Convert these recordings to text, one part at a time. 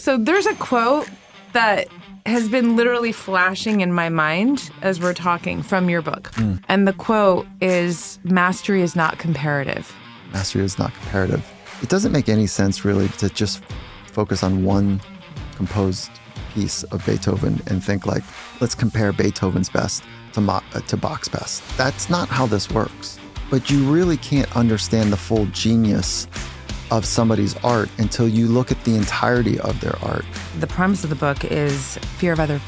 So there's a quote that has been literally flashing in my mind as we're talking from your book. And the quote is, "Mastery is not comparative." Mastery is not comparative. It doesn't make any sense really to just focus on one composed piece of Beethoven and think like, let's compare Beethoven's best to Bach's best. That's not how this works. But you really can't understand the full genius of somebody's art until you look at the entirety of their art. The premise of the book is fear of other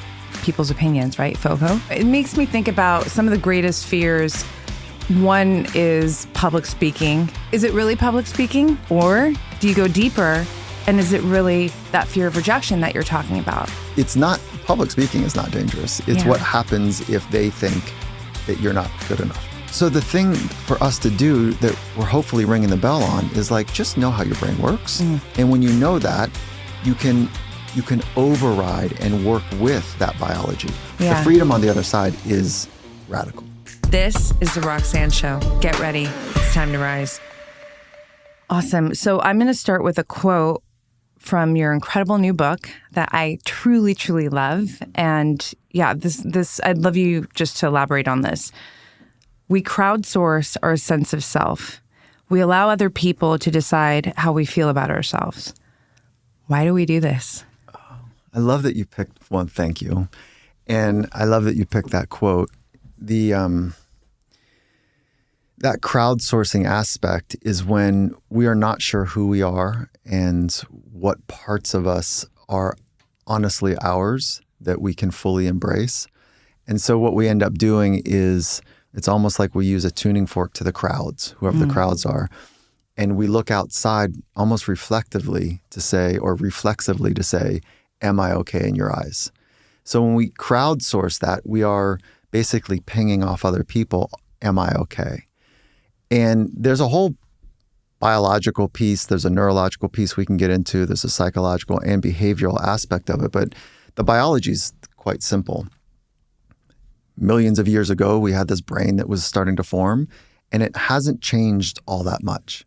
people's opinions, right? FOPO. It makes me think about some of the greatest fears. One is public speaking. Is it really public speaking? Or do you go deeper, and is it really that fear of rejection that you're talking about? It's not, public speaking is not dangerous. It's what happens if they think that you're not good enough. So the thing for us to do that we're hopefully ringing the bell on is like, just know how your brain works. And when you know that, you can override and work with that biology. The freedom on the other side is radical. This is the Roxanne Show. Get ready. It's time to rise. Awesome. So I'm going to start with a quote from your incredible new book that I truly, truly love. And yeah, this I'd love you just to elaborate on this. We crowdsource our sense of self. We allow other people to decide how we feel about ourselves. Why do we do this? I love that you picked one. Thank you. And I love that you picked that quote. That crowdsourcing aspect is when we are not sure who we are and what parts of us are honestly ours that we can fully embrace. And so what we end up doing is, it's almost like we use a tuning fork to the crowds, whoever the crowds are. And we look outside almost reflexively to say, am I okay in your eyes? So when we crowdsource that, we are basically pinging off other people, am I okay? And there's a whole biological piece, there's a neurological piece we can get into, there's a psychological and behavioral aspect of it, but the biology is quite simple. Millions of years ago, we had this brain that was starting to form, and it hasn't changed all that much.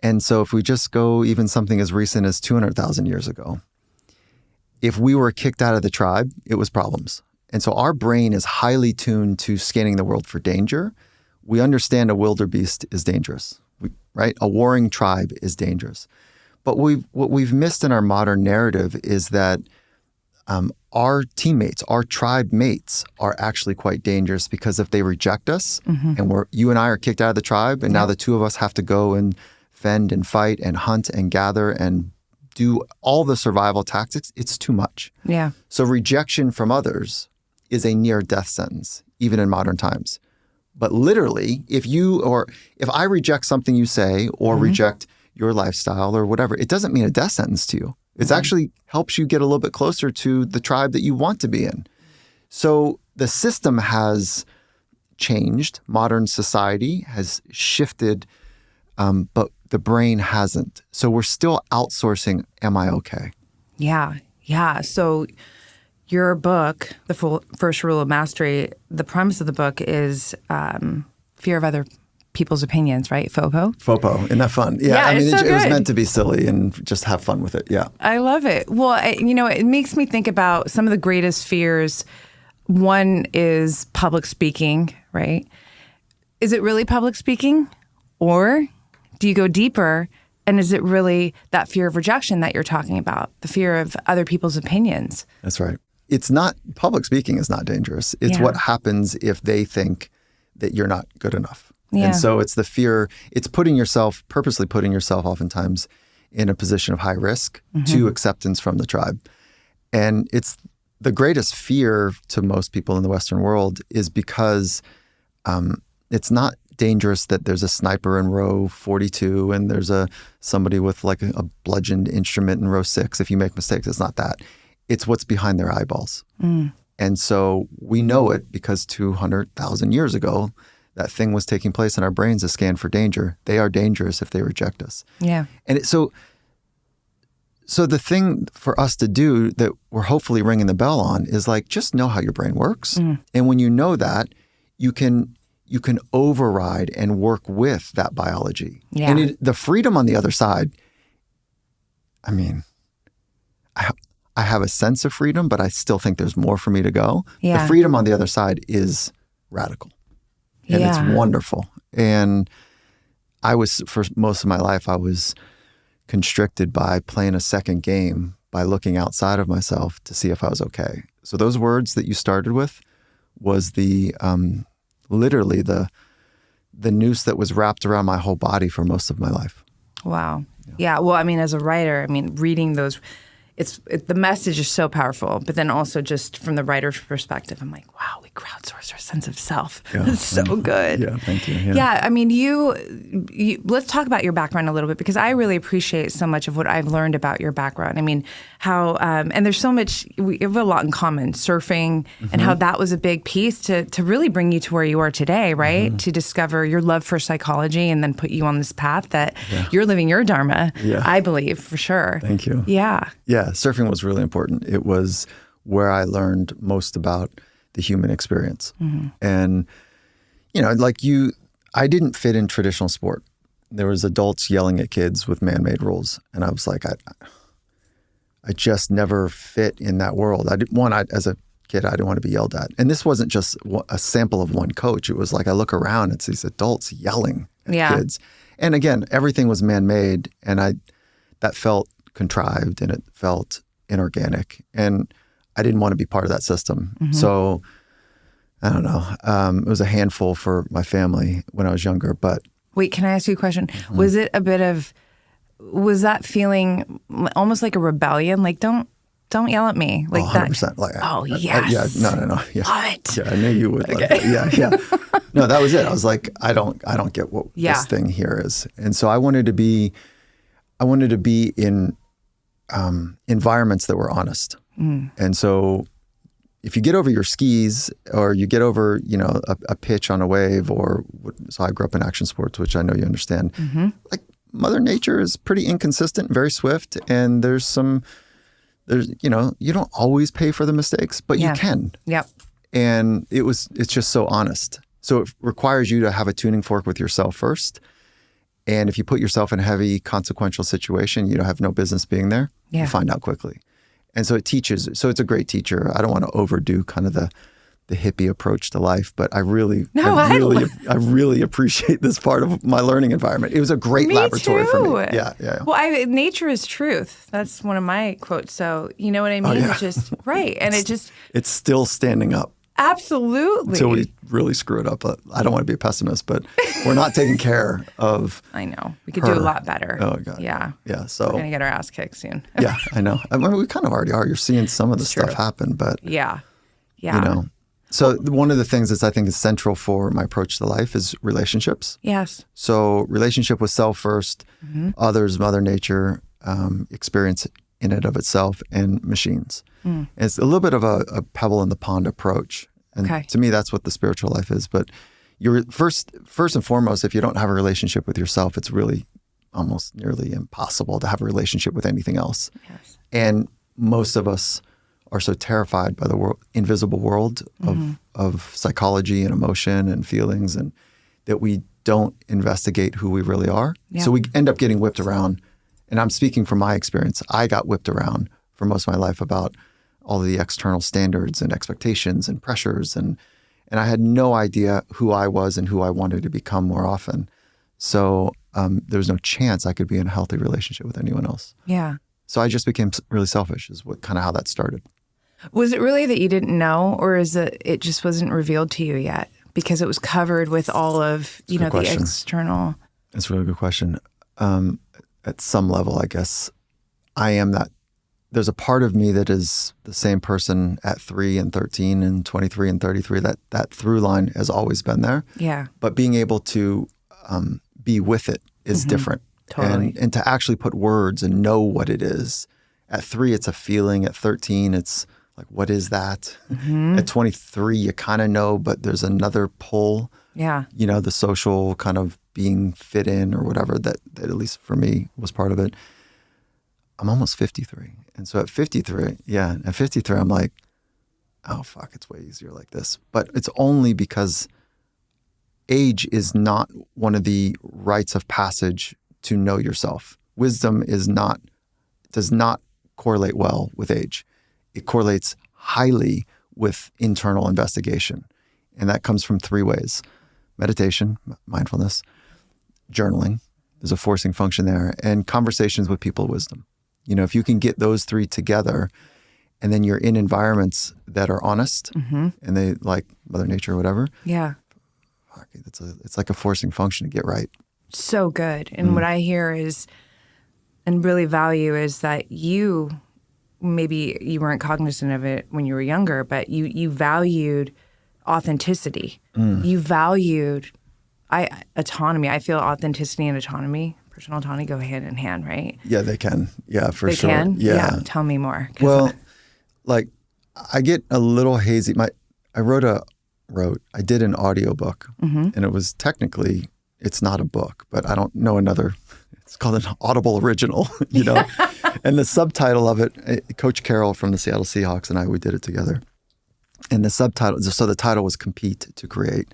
And so if we just go even something as recent as 200,000 years ago, if we were kicked out of the tribe, it was problems. And so our brain is highly tuned to scanning the world for danger. We understand a wildebeest is dangerous, right? A warring tribe is dangerous. But what we've missed in our modern narrative is that our teammates, our tribe mates are actually quite dangerous, because if they reject us and you and I are kicked out of the tribe, and now the two of us have to go and fend and fight and hunt and gather and do all the survival tactics, it's too much. Yeah. So rejection from others is a near death sentence, even in modern times. But literally, if I reject something you say or reject your lifestyle or whatever, it doesn't mean a death sentence to you. It actually helps you get a little bit closer to the tribe that you want to be in. So the system has changed. Modern society has shifted, but the brain hasn't. So we're still outsourcing, am I okay? Yeah. So your book, The First Rule of Mastery, the premise of the book is fear of other people's opinions, right? FOPO. Isn't that fun? Yeah, I mean, it was meant to be silly and just have fun with it. Yeah. I love it. Well, it makes me think about some of the greatest fears. One is public speaking, right? Is it really public speaking? Or do you go deeper, and is it really that fear of rejection that you're talking about? The fear of other people's opinions? That's right. It's not, public speaking is not dangerous. It's what happens if they think that you're not good enough. Yeah. And so it's the fear, it's purposely putting yourself oftentimes in a position of high risk to acceptance from the tribe. And it's the greatest fear to most people in the Western world is because it's not dangerous that there's a sniper in row 42 and there's somebody with like a bludgeoned instrument in row 6. If you make mistakes, it's not that. It's what's behind their eyeballs. And so we know it because 200,000 years ago, that thing was taking place in our brains, a scan for danger. They are dangerous if they reject us. Yeah. And so the thing for us to do that we're hopefully ringing the bell on is like, just know how your brain works. And when you know that, you can override and work with that biology. Yeah. And the freedom on the other side, I mean, I I have a sense of freedom, but I still think there's more for me to go. Yeah. The freedom on the other side is radical. And it's wonderful. And for most of my life, I was constricted by playing a second game by looking outside of myself to see if I was okay. So those words that you started with was literally the noose that was wrapped around my whole body for most of my life. Wow. Yeah. Well, I mean, as a writer, reading those, the message is so powerful, but then also just from the writer's perspective, I'm like, wow, we crowdsource our sense of self. Yeah. It's so good. Yeah, thank you. Yeah, you let's talk about your background a little bit, because I really appreciate so much of what I've learned about your background. How, and there's so much, we have a lot in common, surfing, and how that was a big piece to really bring you to where you are today, right? To discover your love for psychology and then put you on this path that you're living your dharma, I believe, for sure. Thank you. Yeah. Yeah, surfing was really important. It was where I learned most about the human experience. And, I didn't fit in traditional sport. There was adults yelling at kids with man-made rules. And I was like, I just never fit in that world. As a kid, I didn't want to be yelled at. And this wasn't just a sample of one coach. It was like I look around, it's these adults yelling at kids. And again, everything was man-made, and that felt contrived and it felt inorganic. And I didn't want to be part of that system. So I don't know. It was a handful for my family when I was younger, but. Wait, can I ask you a question? Was it was that feeling almost like a rebellion? Like, don't yell at me. Like 100%. That. Like, yes. No. Yeah. Love it. Yeah, I knew you would. Okay. Yeah. No, that was it. I was like, I don't get what this thing here is. And so I wanted to be in environments that were honest. And so if you get over your skis or you get over, a pitch on a wave, so I grew up in action sports, which I know you understand, like Mother Nature is pretty inconsistent, very swift. And you don't always pay for the mistakes, but you can. Yep. And it's just so honest. So it requires you to have a tuning fork with yourself first. And if you put yourself in a heavy consequential situation, you don't have no business being there. You find out quickly. And so it teaches. So it's a great teacher. I don't want to overdo kind of the hippie approach to life, but I really appreciate this part of my learning environment. It was a great laboratory for me. Yeah. Well, nature is truth. That's one of my quotes. So you know what I mean? It's just right. And it's still standing up. Absolutely. Until we really screw it up. I don't want to be a pessimist, but we're not taking care of I know. We could do a lot better. Oh, God. Yeah. Yeah. So we're going to get our ass kicked soon. Yeah, I know. We kind of already are. You're seeing some of the stuff happen, but. Yeah. So one of the things that I think is central for my approach to life is relationships. Yes. So relationship with self first, others, Mother Nature, experience in and of itself, and machines. And it's a little bit of a pebble in the pond approach. And to me, that's what the spiritual life is. But you're first and foremost, if you don't have a relationship with yourself, it's really almost nearly impossible to have a relationship with anything else. Yes. And most of us are so terrified by the invisible world of psychology and emotion and feelings, and that we don't investigate who we really are. Yeah. So we end up getting whipped around. And I'm speaking from my experience. I got whipped around for most of my life about all of the external standards and expectations and pressures. And I had no idea who I was and who I wanted to become more often. So there was no chance I could be in a healthy relationship with anyone else. Yeah. So I just became really selfish is kind of how that started. Was it really that you didn't know, or is it just wasn't revealed to you yet because it was covered with all of, the external? That's a really good question. At some level, I guess, I am that. There's a part of me that is the same person at 3 and 13 and 23 and 33. That through line has always been there. Yeah. But being able to be with it is different. Totally. And to actually put words and know what it is. At 3, it's a feeling. At 13, it's like, what is that? At 23, you kind of know, but there's another pull. Yeah. The social kind of being fit in or whatever that at least for me was part of it. I'm almost 53. And so at 53, I'm like, oh, fuck, it's way easier like this. But it's only because age is not one of the rites of passage to know yourself. Wisdom does not correlate well with age. It correlates highly with internal investigation. And that comes from 3 ways: meditation, mindfulness, journaling. There's a forcing function there, and conversations with people of wisdom. If you can get those 3 together, and then you're in environments that are honest and they like Mother Nature or whatever. Yeah. It's like a forcing function to get right. So good. And what I hear is, and really value, is that maybe you weren't cognizant of it when you were younger, but you valued authenticity. You valued autonomy. I feel authenticity and autonomy, personal autonomy, go hand in hand, right? Yeah, they can. Yeah, for they sure. They can? Yeah. Tell me more. Well, like I get a little hazy. I did an audiobook, and it was technically, it's not a book, but I don't know it's called an Audible original, And the subtitle of it, Coach Carroll from the Seattle Seahawks and we did it together. And the subtitle, so the title was Compete to Create.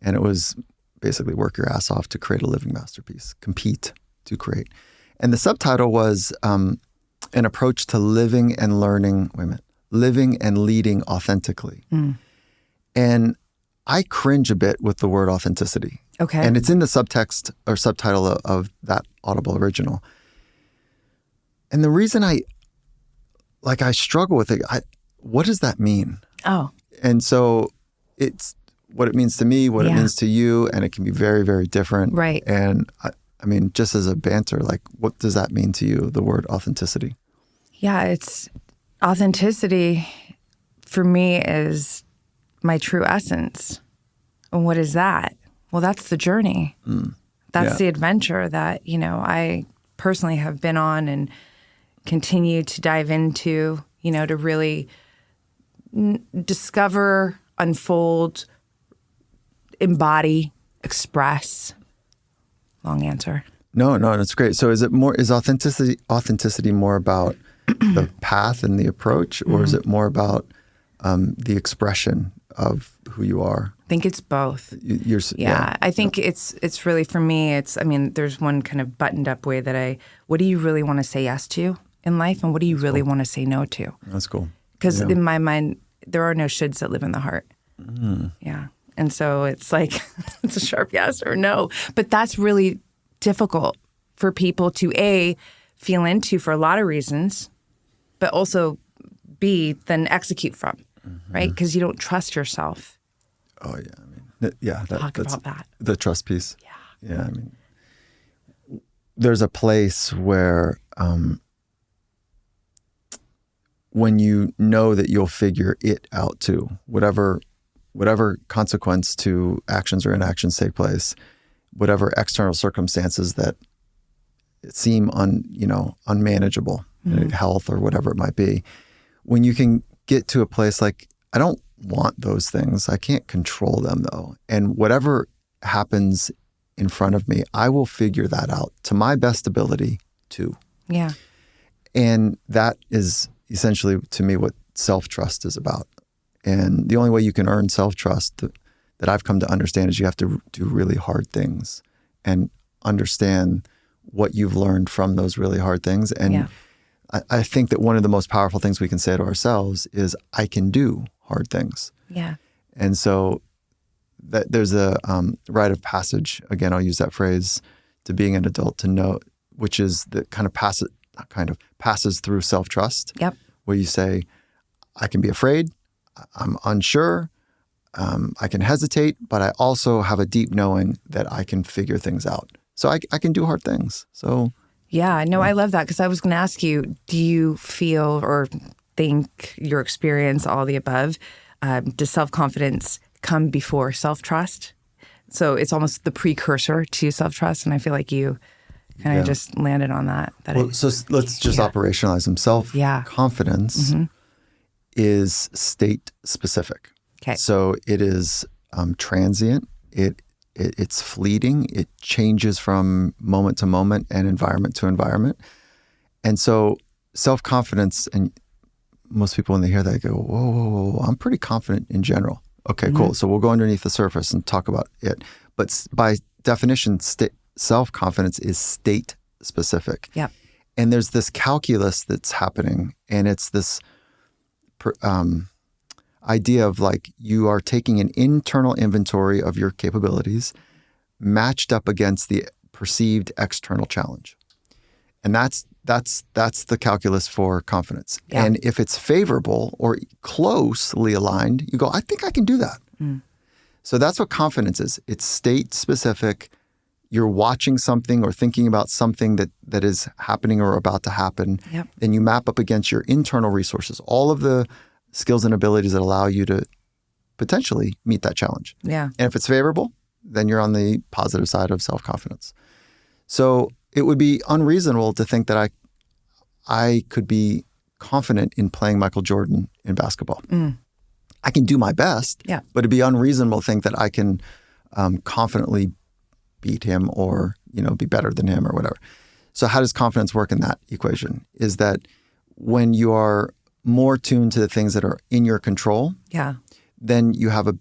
And it was basically work your ass off to create a living masterpiece. Compete to create. And the subtitle was an approach to living and leading authentically. And I cringe a bit with the word authenticity. Okay. And it's in the subtext or subtitle of that Audible original. And the reason I struggle with it, what does that mean? Oh. And so it's what it means to me, what it means to you, and it can be very, very different. Right. And I mean, just as a banter, what does that mean to you, the word authenticity? Yeah, it's authenticity for me is my true essence. And what is that? Well, that's the journey. That's the adventure that, I personally have been on and continue to dive into, to really discover, unfold, embody, express. Long answer. No, that's great. So is authenticity more about the path and the approach, or is it more about the expression of who you are? I think it's both. I think it's really, for me, there's one kind of buttoned up way that what do you really want to say yes to in life, and what do you really want to say no to? That's cool. Because in my mind, there are no shoulds that live in the heart. Yeah. And so it's like, it's a sharp yes or no. But that's really difficult for people to, feel into for a lot of reasons, but also, B, then execute from, right? Because you don't trust yourself. Oh, yeah. Talk about that. The trust piece. Yeah. Yeah, there's a place where when you know that you'll figure it out too, whatever consequence to actions or inactions take place, whatever external circumstances that seem unmanageable, health or whatever it might be, when you can get to a place like, I don't want those things. I can't control them though. And whatever happens in front of me, I will figure that out to my best ability too. Yeah. And that is essentially, to me, what self-trust is about. And the only way you can earn self-trust that I've come to understand is you have to do really hard things and understand what you've learned from those really hard things. And I think that one of the most powerful things we can say to ourselves is, I can do hard things. Yeah. And so that there's a rite of passage, again, I'll use that phrase, to being an adult, to know, which is that passes through self-trust. Yep. Where you say, I can be afraid, I'm unsure, I can hesitate, but I also have a deep knowing that I can figure things out. So I can do hard things. So yeah, no, I love that, because I was going to ask you, do you feel or think your experience, all the above, does self-confidence come before self-trust? So it's almost the precursor to self-trust, and I feel like you kind of just landed on that. So let's just operationalize them. Self-confidence is state specific. Okay. So it is transient. It's fleeting. It changes from moment to moment and environment to environment. And so self-confidence, and most people when they hear that go, whoa, I'm pretty confident in general. Okay, cool. So we'll go underneath the surface and talk about it. But by definition, self-confidence is state specific. Yep. And there's this calculus that's happening, and it's this idea of like you are taking an internal inventory of your capabilities matched up against the perceived external challenge. And that's the calculus for confidence. Yeah. And if it's favorable or closely aligned, you go, I think I can do that. So that's what confidence is. It's state specific. You're watching something or thinking about something that is happening or about to happen. Yep. Then you map up against your internal resources, all of the skills and abilities that allow you to potentially meet that challenge. Yeah. And if it's favorable, then you're on the positive side of self-confidence. So it would be unreasonable to think that I could be confident in playing Michael Jordan in basketball. I can do my best, but it'd be unreasonable to think that I can confidently beat him or, be better than him or whatever. So how does confidence work in that equation? Is that when you are more tuned to the things that are in your control, then you have a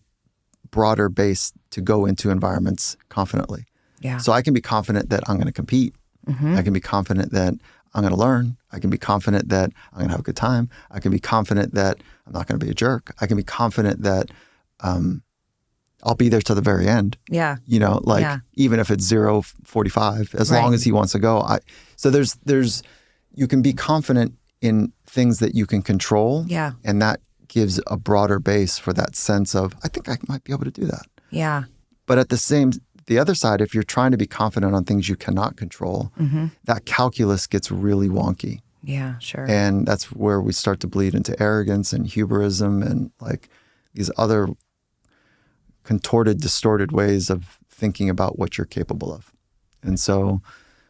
broader base to go into environments confidently. Yeah. So I can be confident that I'm going to compete. I can be confident that I'm going to learn. I can be confident that I'm going to have a good time. I can be confident that I'm not going to be a jerk. I can be confident that I'll be there till the very end. Yeah. Even if it's 0:45, as long as he wants to go. So there's you can be confident in things that you can control. Yeah. And that gives a broader base for that sense of, I think I might be able to do that. Yeah. But at the other side, if you're trying to be confident on things you cannot control, that calculus gets really wonky. Yeah, sure. And that's where we start to bleed into arrogance and hubrism and like these other contorted, distorted ways of thinking about what you're capable of. And so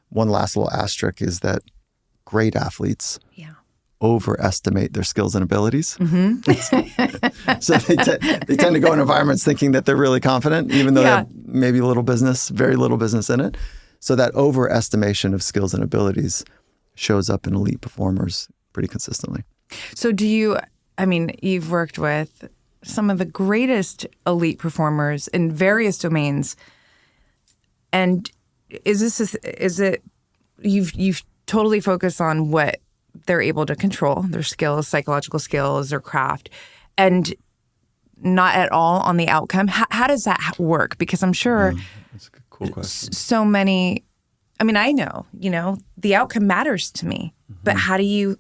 one last little asterisk is that great athletes overestimate their skills and abilities. So they tend to go in environments thinking that they're really confident, even though they have maybe very little business in it. So that overestimation of skills and abilities shows up in elite performers pretty consistently. So you've worked with some of the greatest elite performers in various domains. And you've totally focused on what they're able to control, their skills, psychological skills, their craft, and not at all on the outcome. How does that work? Because I'm sure that's a cool question. So many, I know, the outcome matters to me, but how do you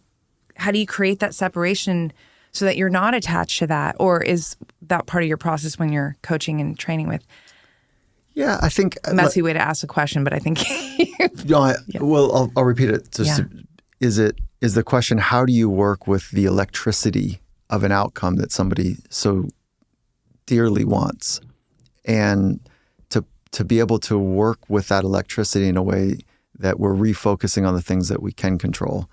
create that separation so that you're not attached to that? Or is that part of your process when you're coaching and training with? Yeah, I think messy way to ask a question, but I think well, I'll repeat it. Is the question, how do you work with the electricity of an outcome that somebody so dearly wants, and to be able to work with that electricity in a way that we're refocusing on the things that we can control,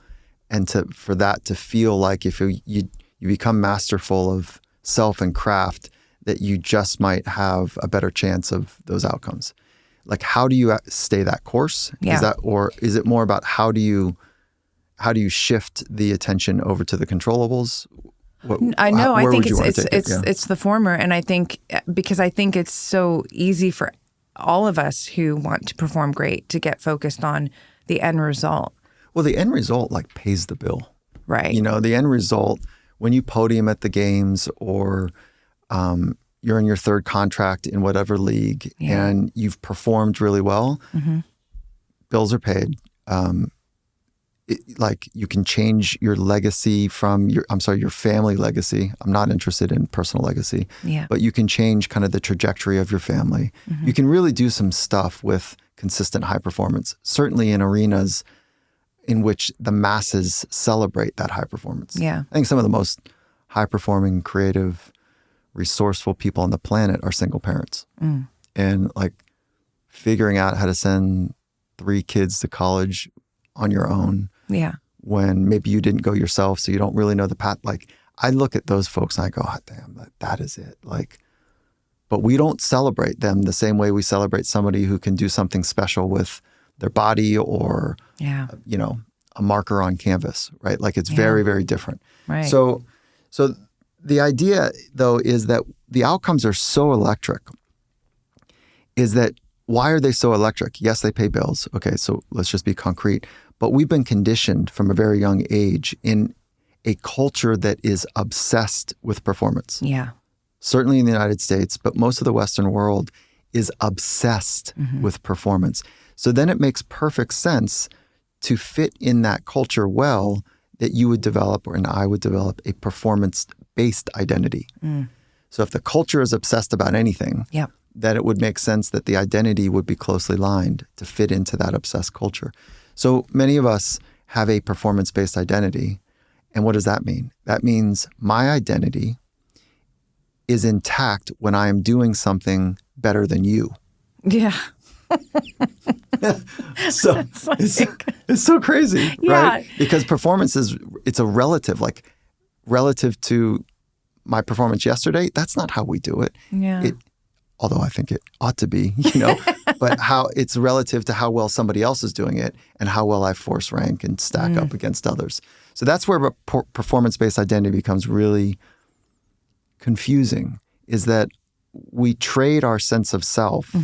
and for that to feel like if you become masterful of self and craft, that you just might have a better chance of those outcomes. Like, how do you stay that course? Yeah. Is it more about how do you shift the attention over to the controllables? I think it's the former. And I think, because I think it's so easy for all of us who want to perform great to get focused on the end result. Well, the end result pays the bill. Right. The end result, when you podium at the games or you're in your third contract in whatever league and you've performed really well, bills are paid. You can change your legacy from your family legacy. I'm not interested in personal legacy, but you can change kind of the trajectory of your family. You can really do some stuff with consistent high performance, certainly in arenas in which the masses celebrate that high performance. Yeah. I think some of the most high performing, creative, resourceful people on the planet are single parents. And figuring out how to send 3 kids to college on your own. Yeah. When maybe you didn't go yourself, so you don't really know the path. I look at those folks and I go, oh, damn, that is it. But we don't celebrate them the same way we celebrate somebody who can do something special with their body or, a marker on canvas, right? It's very, very different. Right. So the idea, though, is that the outcomes are so electric. Is that why are they so electric? Yes, they pay bills. Okay, so let's just be concrete. But we've been conditioned from a very young age in a culture that is obsessed with performance. Yeah. Certainly in the United States, but most of the Western world is obsessed with performance. So then it makes perfect sense to fit in that culture well that you would develop, and I would develop, a performance-based identity. So if the culture is obsessed about anything, then it would make sense that the identity would be closely aligned to fit into that obsessed culture. So many of us have a performance-based identity. And what does that mean? That means my identity is intact when I am doing something better than you. Yeah. So it's so crazy, right? Because performance it's a relative, like relative to my performance yesterday. That's not how we do it. Yeah. Although I think it ought to be, but how it's relative to how well somebody else is doing it and how well I force rank and stack up against others. So that's where performance-based identity becomes really confusing, is that we trade our sense of self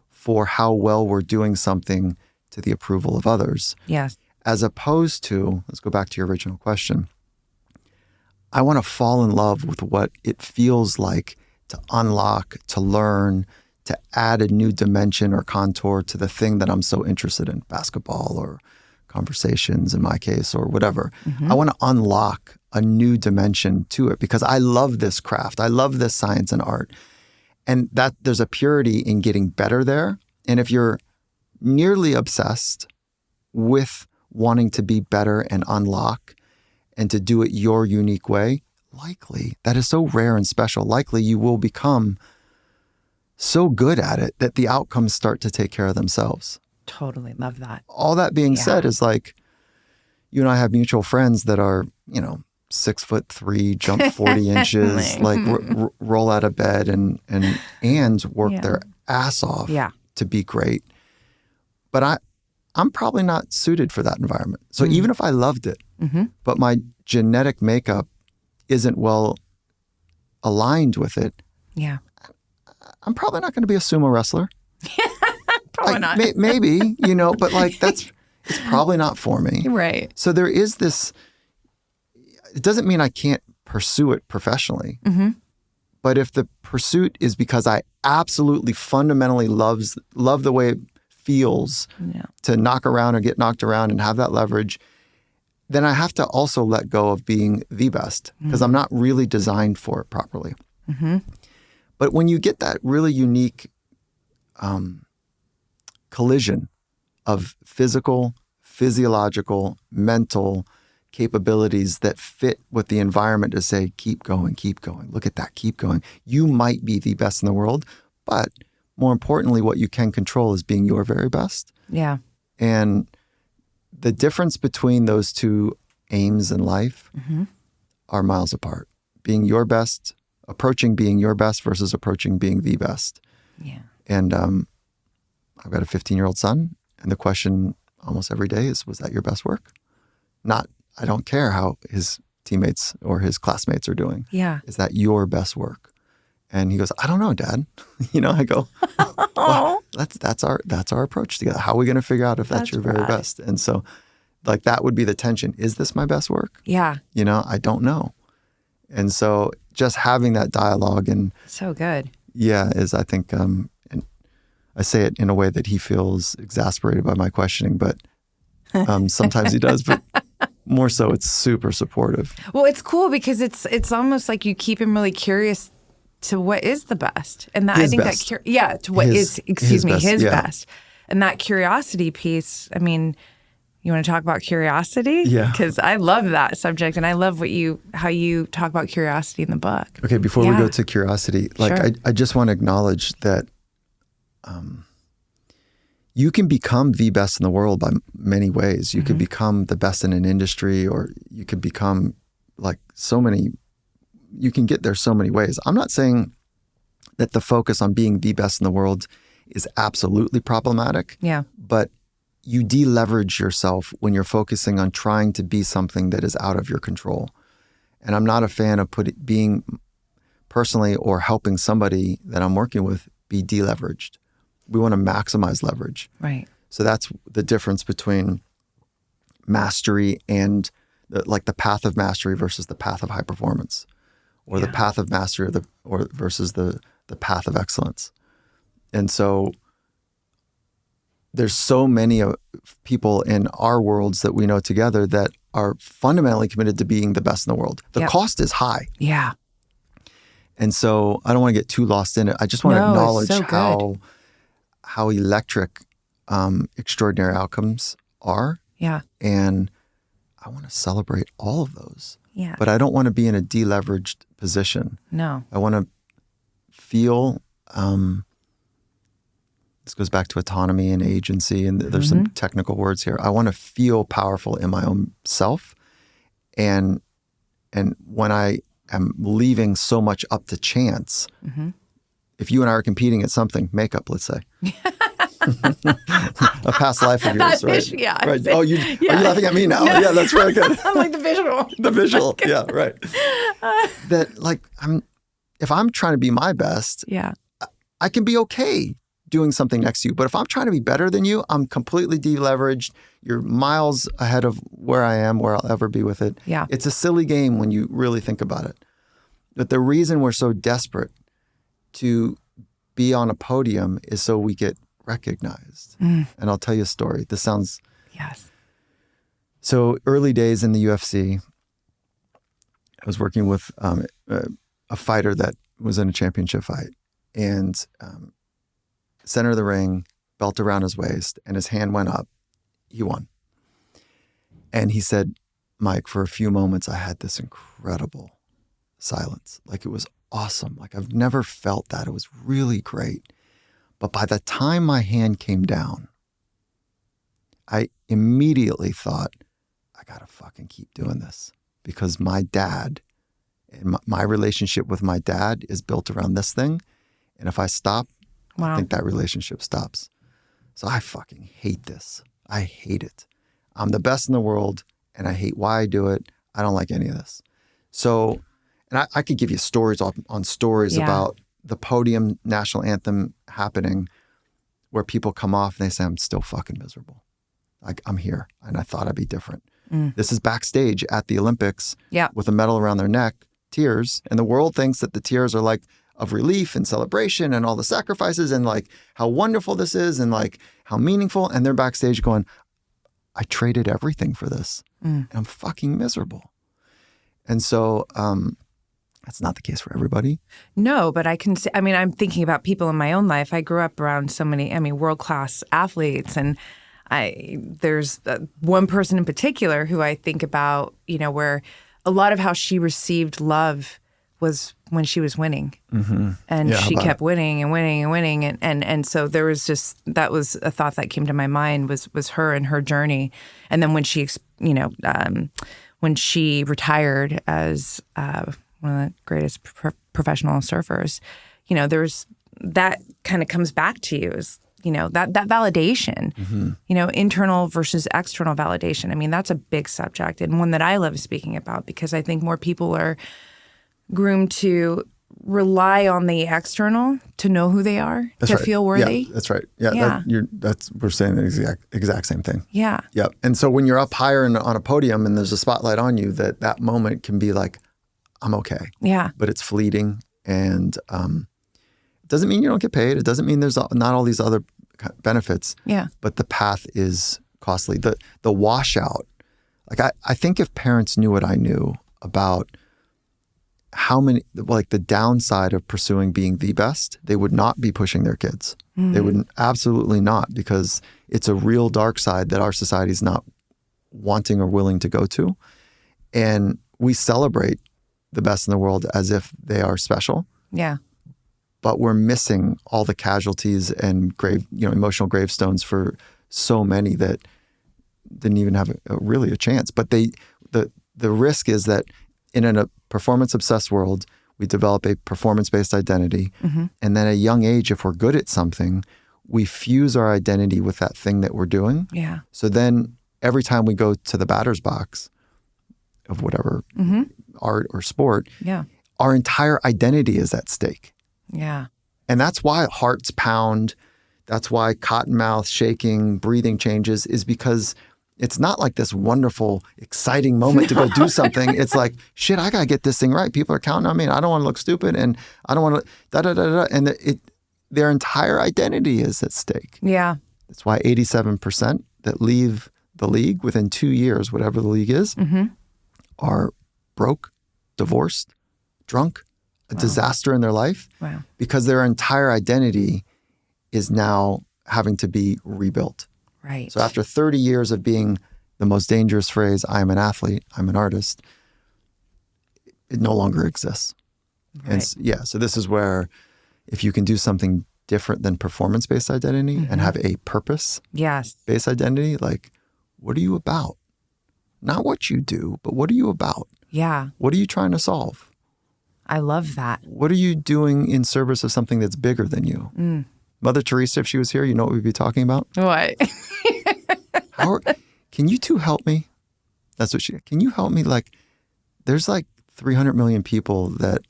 for how well we're doing something to the approval of others. Yes. As opposed to, let's go back to your original question, I want to fall in love with what it feels like to unlock, to learn, to add a new dimension or contour to the thing that I'm so interested in, basketball or conversations in my case, or whatever. I want to unlock a new dimension to it because I love this craft. I love this science and art. And that there's a purity in getting better there. And if you're nearly obsessed with wanting to be better and unlock and to do it your unique way, likely, that is so rare and special, likely you will become so good at it that the outcomes start to take care of themselves. Totally love that. All that being said is like, you and I have mutual friends that are, 6'3", jump 40 inches, like roll out of bed and work their ass off to be great. But I'm probably not suited for that environment. So even if I loved it, but my genetic makeup isn't well aligned with it, I'm probably not going to be a sumo wrestler. Probably not. Maybe, but like it's probably not for me. Right. So there is this, it doesn't mean I can't pursue it professionally. But if the pursuit is because I absolutely fundamentally love the way it feels to knock around or get knocked around and have that leverage, then I have to also let go of being the best because I'm not really designed for it properly. But when you get that really unique collision of physical, physiological, mental capabilities that fit with the environment to say, keep going, look at that, keep going. You might be the best in the world, but more importantly, what you can control is being your very best. Yeah. And the difference between those two aims in life are miles apart. Being your best, approaching being your best versus approaching being the best. Yeah. And I've got a 15-year-old son, and the question almost every day is, was that your best work? Not, I don't care how his teammates or his classmates are doing. Yeah. Is that your best work? And he goes, I don't know, Dad. I go, well, that's our approach together. How are we going to figure out if that's your very best? And so like that would be the tension. Is this my best work? Yeah. I don't know. And so just having that dialogue and so good. Yeah, is I think, and I say it in a way that he feels exasperated by my questioning, but sometimes he does, but more so it's super supportive. Well, it's cool because it's almost like you keep him really curious to what is the best. And that, I think best. to what is his best. And that curiosity piece, I mean, you want to talk about curiosity? Yeah. Because I love that subject and I love how you talk about curiosity in the book. Okay, before we go to curiosity, like Sure. I just want to acknowledge that you can become the best in the world by many ways. You could become the best in an industry, or you could become like you can get there so many ways. I'm not saying that the focus on being the best in the world is absolutely problematic. Yeah. But you deleverage yourself when you're focusing on trying to be something that is out of your control. And I'm not a fan of being personally or helping somebody that I'm working with be deleveraged. We want to maximize leverage. Right. So that's the difference between mastery and the path of mastery versus the path of high performance, or the path of mastery versus the path of excellence. And so there's so many people in our worlds that we know together that are fundamentally committed to being the best in the world. The cost is high. Yeah. And so I don't want to get too lost in it. I just want to acknowledge how electric extraordinary outcomes are. Yeah. And I want to celebrate all of those. Yeah. But I don't want to be in a deleveraged position. No. I want to feel, this goes back to autonomy and agency, and there's some technical words here. I want to feel powerful in my own self. And when I am leaving so much up to chance, if you and I are competing at something, makeup, let's say. A past life of yours, right? Yeah. Right. Oh, are you laughing at me now? No. Yeah, that's very good. I'm like the visual. The visual. Yeah, right. That if I'm trying to be my best, I can be okay doing something next to you. But if I'm trying to be better than you, I'm completely deleveraged. You're miles ahead of where I am, where I'll ever be with it. Yeah. It's a silly game when you really think about it. But the reason we're so desperate to be on a podium is so we get recognized. And I'll tell you a story. This sounds... Yes. So early days in the UFC, I was working with a fighter that was in a championship fight. And center of the ring, belt around his waist, and his hand went up. He won. And he said, Mike, for a few moments, I had this incredible silence. Like, it was awesome. Like, I've never felt that. It was really great. But by the time my hand came down, I immediately thought, I gotta fucking keep doing this, because my dad and my relationship with my dad is built around this thing. And if I stop, I think that relationship stops. So I fucking hate this. I hate it. I'm the best in the world, and I hate why I do it. I don't like any of this. So, and I could give you stories on stories about the podium national anthem happening where people come off and they say, I'm still fucking miserable. Like, I'm here, and I thought I'd be different. This is backstage at the Olympics with a medal around their neck, tears, and the world thinks that the tears are like of relief and celebration and all the sacrifices and like how wonderful this is and like how meaningful. And they're backstage going, I traded everything for this and I'm fucking miserable. And so that's not the case for everybody. No, but I can say, I mean, I'm thinking about people in my own life. I grew up around so many, world-class athletes, and there's one person in particular who I think about, where a lot of how she received love was when she was winning. And she kept winning and winning and winning. And so there was just, that was a thought that came to my mind was her and her journey. And then when she, when she retired as one of the greatest professional surfers, there's, that kind of comes back to you as, that validation, internal versus external validation. I mean, that's a big subject and one that I love speaking about, because I think more people are groomed to rely on the external to know who they are, feel worthy. Yeah, that's right. Yeah. We're saying the exact same thing. Yeah. Yep. And so when you're up higher on a podium and there's a spotlight on you, that moment can be like, I'm okay. Yeah. But it's fleeting, and it doesn't mean you don't get paid. It doesn't mean there's not all these other benefits. Yeah. But the path is costly. The washout. Like I think if parents knew what I knew about how many, like the downside of pursuing being the best, they would not be pushing their kids. They would absolutely not, because it's a real dark side that our society is not wanting or willing to go to. And we celebrate the best in the world as if they are special. Yeah. But we're missing all the casualties and emotional gravestones for so many that didn't even have really a chance. But the risk is that in a performance-obsessed world, we develop a performance-based identity. And then at a young age, if we're good at something, we fuse our identity with that thing that we're doing. Yeah. So then every time we go to the batter's box of whatever art or sport, our entire identity is at stake. Yeah. And that's why hearts pound. That's why cotton mouth, shaking, breathing changes, is because it's not like this wonderful, exciting moment to go do something. It's like, shit, I got to get this thing right. People are counting on me and I don't want to look stupid and I don't want to da-da-da-da. And their entire identity is at stake. Yeah. That's why 87% that leave the league within 2 years, whatever the league is, are broke, divorced, drunk, a disaster in their life. Wow. Because their entire identity is now having to be rebuilt. Right. So after 30 years of being the most dangerous phrase, I'm an athlete, I'm an artist, it no longer exists. Right. And so this is where if you can do something different than performance-based identity and have a purpose-based identity, like, what are you about? Not what you do, but what are you about? Yeah. What are you trying to solve? I love that. What are you doing in service of something that's bigger than you? Mother Teresa, if she was here, you know what we'd be talking about? What? Can you two help me? That's what can you help me? Like, there's like 300 million people that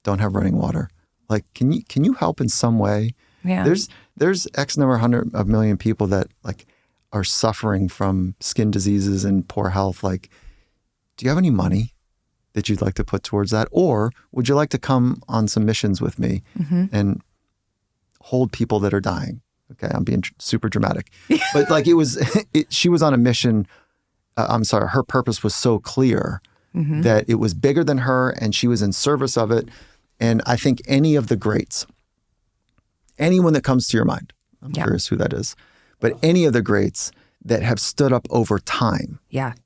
don't have running water. Like, can you help in some way? Yeah. There's X number of million people that like are suffering from skin diseases and poor health. Like, do you have any money that you'd like to put towards that? Or would you like to come on some missions with me and hold people that are dying? Okay, I'm being super dramatic. But like she was on a mission. Her purpose was so clear that it was bigger than her and she was in service of it. And I think any of the greats, anyone that comes to your mind, I'm curious who that is, but any of the greats that have stood up over time,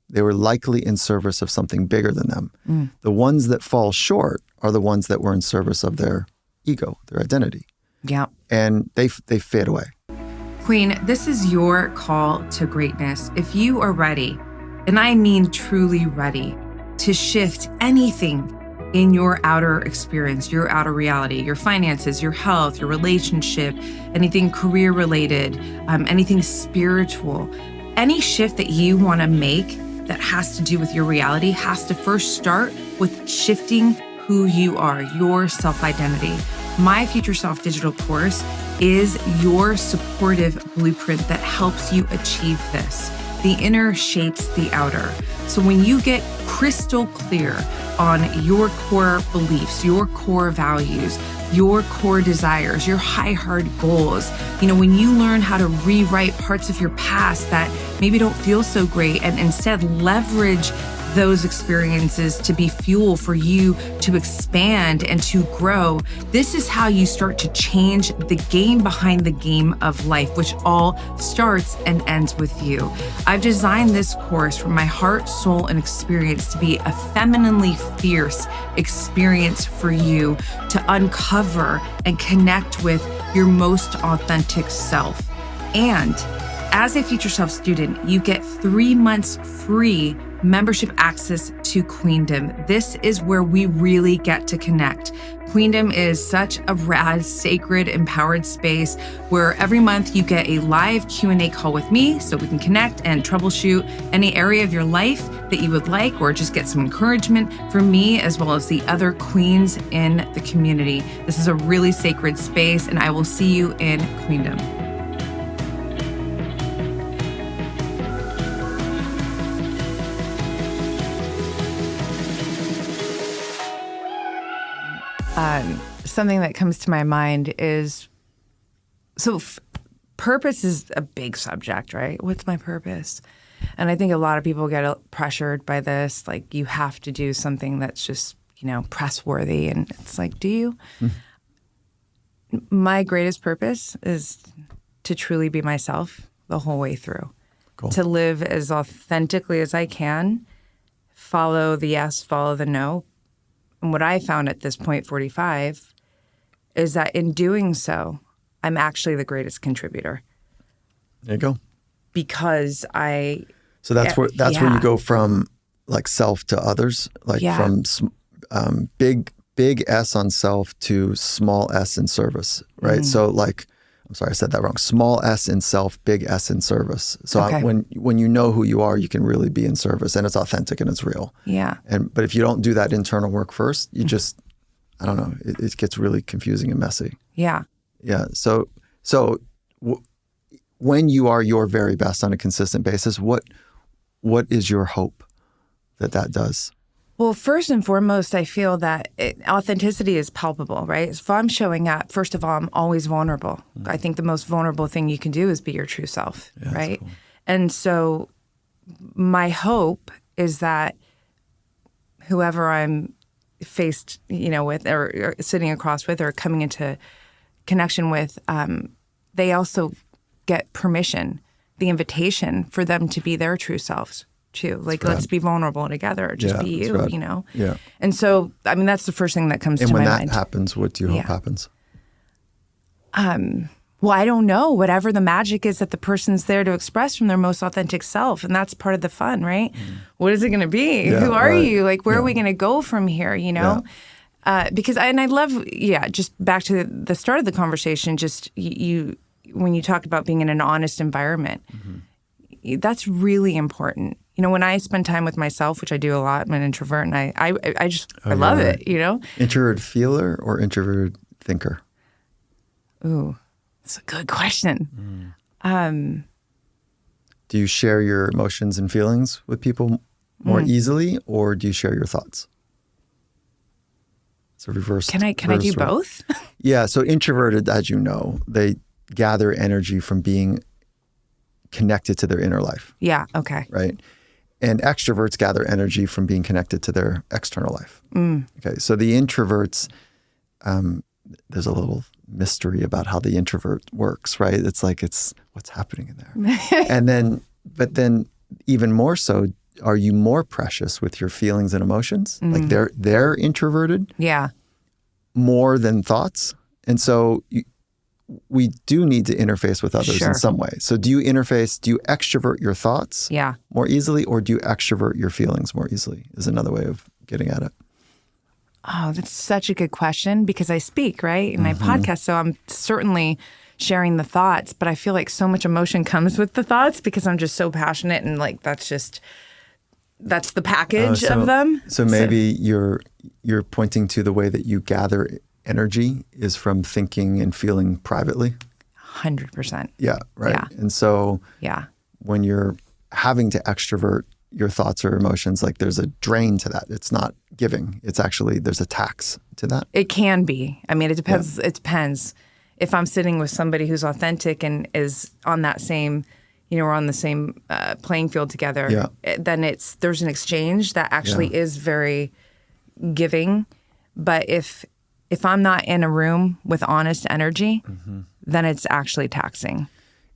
they were likely in service of something bigger than them. The ones that fall short are the ones that were in service of their ego, their identity. Yeah. And they fade away. Queen, this is your call to greatness. If you are ready, and I mean truly ready, to shift anything in your outer experience, your outer reality, your finances, your health, your relationship, anything career related, anything spiritual, any shift that you want to make that has to do with your reality has to first start with shifting who you are, your self-identity. My Future Self digital course is your supportive blueprint that helps you achieve this. The inner shapes the outer. So when you get crystal clear on your core beliefs, your core values, your core desires, your high, hard goals, when you learn how to rewrite parts of your past that maybe don't feel so great and instead leverage those experiences to be fuel for you to expand and to grow, this is how you start to change the game behind the game of life, which all starts and ends with you. I've designed this course from my heart, soul, and experience to be a femininely fierce experience for you to uncover and connect with your most authentic self. And as a Future Self student, you get 3 months free membership access to Queendom. This is where we really get to connect. Queendom is such a rad, sacred, empowered space where every month you get a live Q&A call with me so we can connect and troubleshoot any area of your life that you would like, or just get some encouragement from me as well as the other queens in the community. This is a really sacred space, and I will see you in Queendom. Something that comes to my mind is, purpose is a big subject, right? What's my purpose? And I think a lot of people get pressured by this, like you have to do something that's just, press worthy. And it's like, do you? My greatest purpose is to truly be myself the whole way through. Cool. To live as authentically as I can, follow the yes, follow the no. And what I found at this point, 45, is that in doing so, I'm actually the greatest contributor. There you go. Because So that's where you go from like self to others, like from big S on self to small S in service, right? So like, I'm sorry, I said that wrong. Small S in self, big S in service. So when you know who you are, you can really be in service, and it's authentic and it's real. Yeah. But if you don't do that internal work first, you just, I don't know, it gets really confusing and messy. Yeah. Yeah. So when you are your very best on a consistent basis, what what is your hope that does? Well, first and foremost, I feel that authenticity is palpable, right? If I'm showing up, first of all, I'm always vulnerable. I think the most vulnerable thing you can do is be your true self, right? Cool. And so my hope is that whoever I'm faced, with or sitting across with or coming into connection with, they also get permission, the invitation for them to be their true selves too. Like, let's be vulnerable together. Just be you, Yeah. And so, I mean, that's the first thing that comes to my mind. And when that happens, what do you hope happens? Well, I don't know. Whatever the magic is that the person's there to express from their most authentic self. And that's part of the fun, right? What is it going to be? Yeah, Who are you? Like, where are we going to go from here, Because I love, just back to the start of the conversation, just when you talk about being in an honest environment, that's really important. When I spend time with myself, which I do a lot, I'm an introvert, and I love it, Introverted feeler or introverted thinker? Ooh, that's a good question. Do you share your emotions and feelings with people more easily, or do you share your thoughts? It's a reverse. Can I do both? Yeah. So introverted, as you know, they gather energy from being connected to their inner life. Yeah. Okay. Right. And extroverts gather energy from being connected to their external life. Okay. So the introverts, there's a little mystery about how the introvert works, right? It's like, it's what's happening in there. But then even more so, are you more precious with your feelings and emotions? Like they're introverted? Yeah. More than thoughts? And so we do need to interface with others in some way. So do you extrovert your thoughts more easily, or do you extrovert your feelings more easily is another way of getting at it. Oh, that's such a good question, because I speak, right, in my podcast. So I'm certainly sharing the thoughts, but I feel like so much emotion comes with the thoughts because I'm just so passionate, and like that's the package of them. So maybe you're pointing to the way that you gather energy is from thinking and feeling privately. 100%. Yeah, right. Yeah. And so when you're having to extrovert your thoughts or emotions, like there's a drain to that. It's not giving. It's actually, there's a tax to that. It can be. I mean, it depends. Yeah. It depends. If I'm sitting with somebody who's authentic and is on that same, we're on the same playing field together, then there's an exchange that actually is very giving. But if I'm not in a room with honest energy, then it's actually taxing.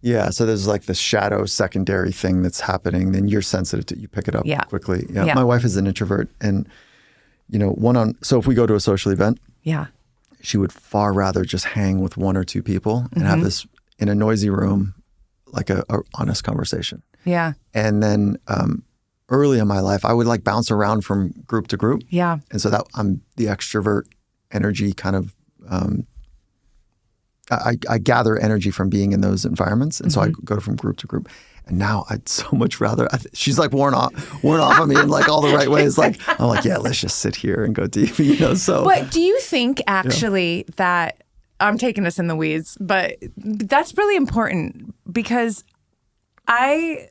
Yeah, so there's like the shadow secondary thing that's happening. Then you're sensitive to it. You pick it up quickly. Yeah. My wife is an introvert, and so if we go to a social event, she would far rather just hang with one or two people and have this in a noisy room, like a honest conversation. Yeah. And then early in my life, I would like bounce around from group to group. Yeah. And so that I'm the extrovert energy kind of. I gather energy from being in those environments, and so I go from group to group. And now I'd so much rather. She's like worn off on me in like all the right ways. Like I'm like, yeah, let's just sit here and go deep, So, but do you think actually that I'm taking us in the weeds? But that's really important, because I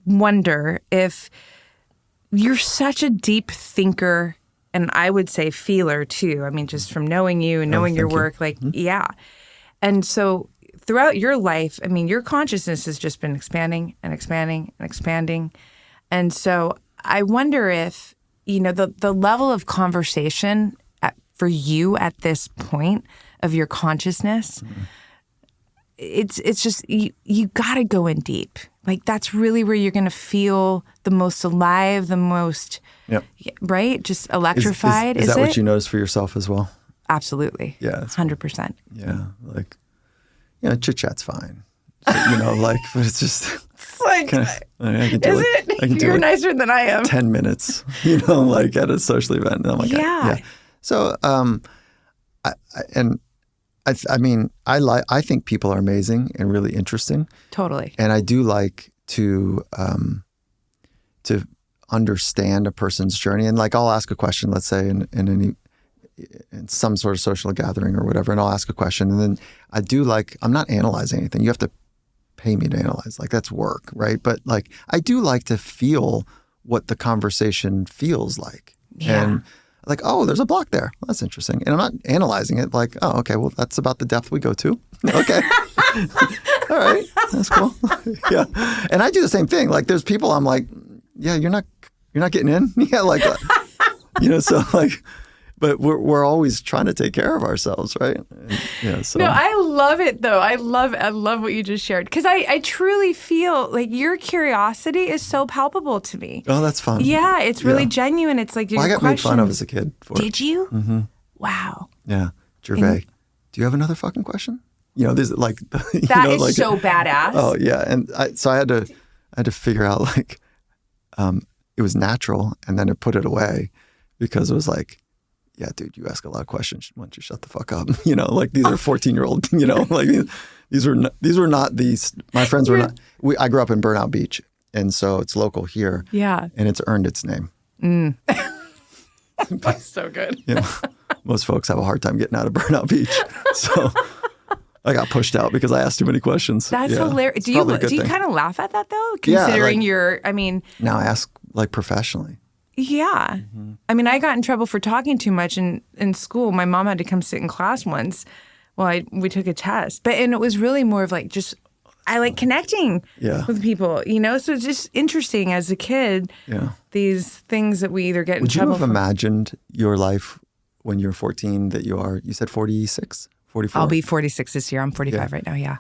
wonder if you're such a deep thinker. And I would say feeler too. I mean, just from knowing you and knowing your work, And so throughout your life, I mean, your consciousness has just been expanding and expanding and expanding. And so I wonder if, the level of conversation for you at this point of your consciousness, it's just, you got to go in deep. Like that's really where you're going to feel the most alive, the most... Yep. Right? Just electrified. Is that what you notice for yourself as well? Absolutely. Yeah. 100%. Yeah. Like, chit chat's fine. So, but it's just. It's like, You're nicer than I am. 10 minutes, like at a social event. And I'm like, yeah. So, I think people are amazing and really interesting. Totally. And I do like to understand a person's journey. And like, I'll ask a question, let's say in some sort of social gathering or whatever, and I'll ask a question. And then I'm not analyzing anything. You have to pay me to analyze. Like that's work, right? But like I do like to feel what the conversation feels like. Yeah. And like, oh, there's a block there. Well, that's interesting. And I'm not analyzing it like, oh, okay, well, that's about the depth we go to. Okay. All right. That's cool. Yeah. And I do the same thing. Like there's people I'm like, yeah, you're not getting in. Yeah. Like, so like, but we're always trying to take care of ourselves, right? And, yeah. So No, I love it though. I love what you just shared because I truly feel like your curiosity is so palpable to me. Oh, that's fun. Yeah, it's really genuine. It's like your I got questions. made fun of as a kid for it. Did you? Mm-hmm. Wow. Yeah. Gervais, do you have another fucking question? There's like that is like, so badass. Oh yeah, and so I had to figure out like it was natural, and then I put it away because it was like, yeah, dude, you ask a lot of questions. Why don't you shut the fuck up? Like these are 14-year-old. Like these were not these. My friends were not. I grew up in Burnout Beach, and so it's local here. Yeah, and it's earned its name. That's so good. Most folks have a hard time getting out of Burnout Beach, so I got pushed out because I asked too many questions. That's hilarious. Do you kind of laugh at that though? Considering now I ask like professionally. Yeah. Mm-hmm. I mean, I got in trouble for talking too much in school. My mom had to come sit in class once while we took a test. And it was really more of like just, I like connecting with people, So it's just interesting as a kid, these things that we either get in trouble for. Would you have imagined your life when you're 14 that you said 46, 44? I'll be 46 this year. I'm 45 right now, yeah.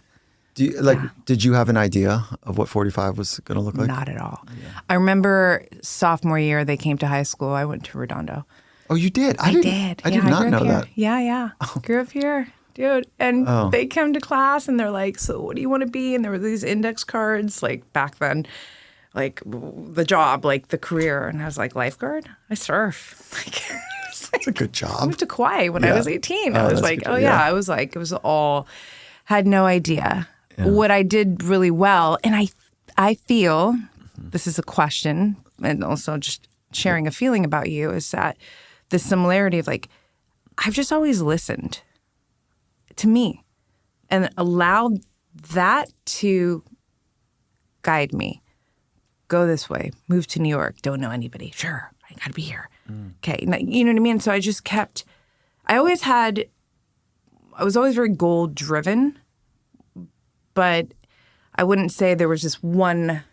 Do you, did you have an idea of what 45 was going to look like? Not at all. Yeah. I remember sophomore year, they came to high school. I went to Redondo. Oh, you did? I did. I did not know that. Yeah. Oh. Grew up here, dude. And they come to class and they're like, so what do you want to be? And there were these index cards, like back then, like the job, like the career. And I was like, lifeguard? I surf. That's a good job. I moved to Kauai when I was 18. I was like, I was like, it was all, had no idea. Yeah. What I did really well, and I feel, this is a question, and also just sharing a feeling about you, is that the similarity of like, I've just always listened to me and allowed that to guide me. Go this way, move to New York, don't know anybody. Sure, I gotta be here. Okay, you know what I mean? So I just kept, I was always very goal driven. But I wouldn't say there was just one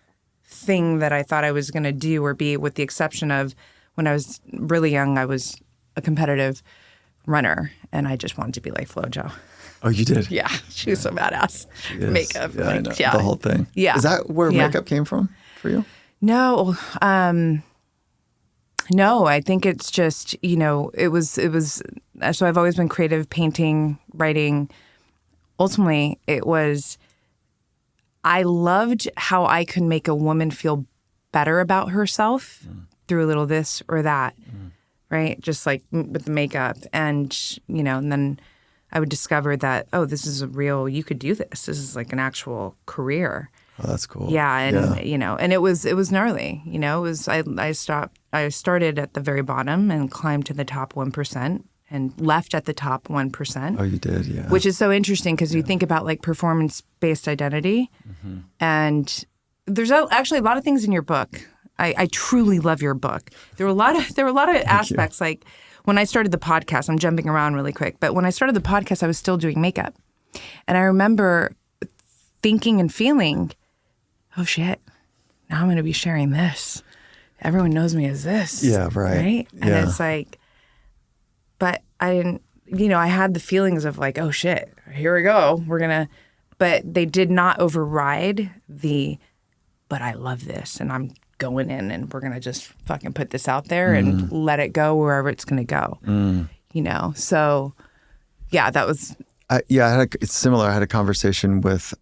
thing that I thought I was going to do or be, with the exception of when I was really young, I was a competitive runner, and I just wanted to be like FloJo. Oh, you did? Yeah. She was so badass. Makeup. Yeah, I know. The whole thing. Yeah. Is that where makeup came from for you? No. No, I think it's just, it was, so I've always been creative, painting, writing. Ultimately, it was, I loved how I could make a woman feel better about herself through a little this or that, right? Just like with the makeup. And, and then I would discover that, oh, this is you could do this. This is like an actual career. Oh, that's cool. Yeah. And, and it was gnarly. I started at the very bottom and climbed to the top 1%. And left at the top 1%. Oh, you did, yeah. Which is so interesting because you think about like performance-based identity, and there's actually a lot of things in your book. I truly love your book. There were a lot of aspects. Like when I started the podcast, I'm jumping around really quick, but when I started the podcast, I was still doing makeup, and I remember thinking and feeling, oh shit, now I'm going to be sharing this. Everyone knows me as this. Yeah, right. And it's like. But I didn't, I had the feelings of like, oh shit, here we go. But they did not override but I love this and I'm going in and we're going to just fucking put this out there and let it go wherever it's going to go. So yeah, that was. It's similar. I had a conversation with,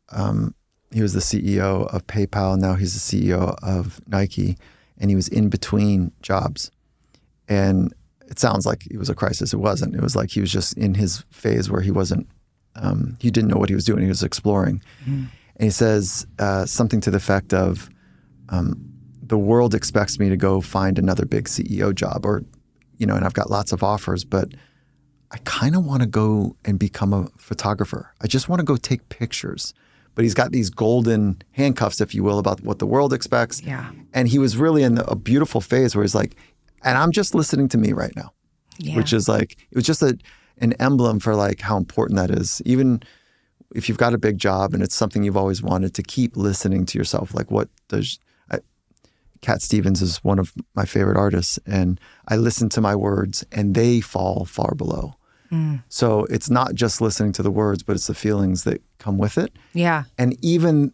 he was the CEO of PayPal. Now he's the CEO of Nike, and he was in between jobs. And it sounds like it was a crisis. It wasn't. It was like he was just in his phase where he wasn't, he didn't know what he was doing. He was exploring. And he says something to the effect of, the world expects me to go find another big CEO job and I've got lots of offers, but I kind of want to go and become a photographer. I just want to go take pictures. but he's got these golden handcuffs, if you will, about what the world expects. Yeah. And he was really in a beautiful phase where he's like, and I'm just listening to me right now, which is like, it was just an emblem for like how important that is. Even if you've got a big job and it's something you've always wanted, to keep listening to yourself. Like Cat Stevens is one of my favorite artists, and I listen to my words and they fall far below. So it's not just listening to the words, but it's the feelings that come with it. Yeah. And even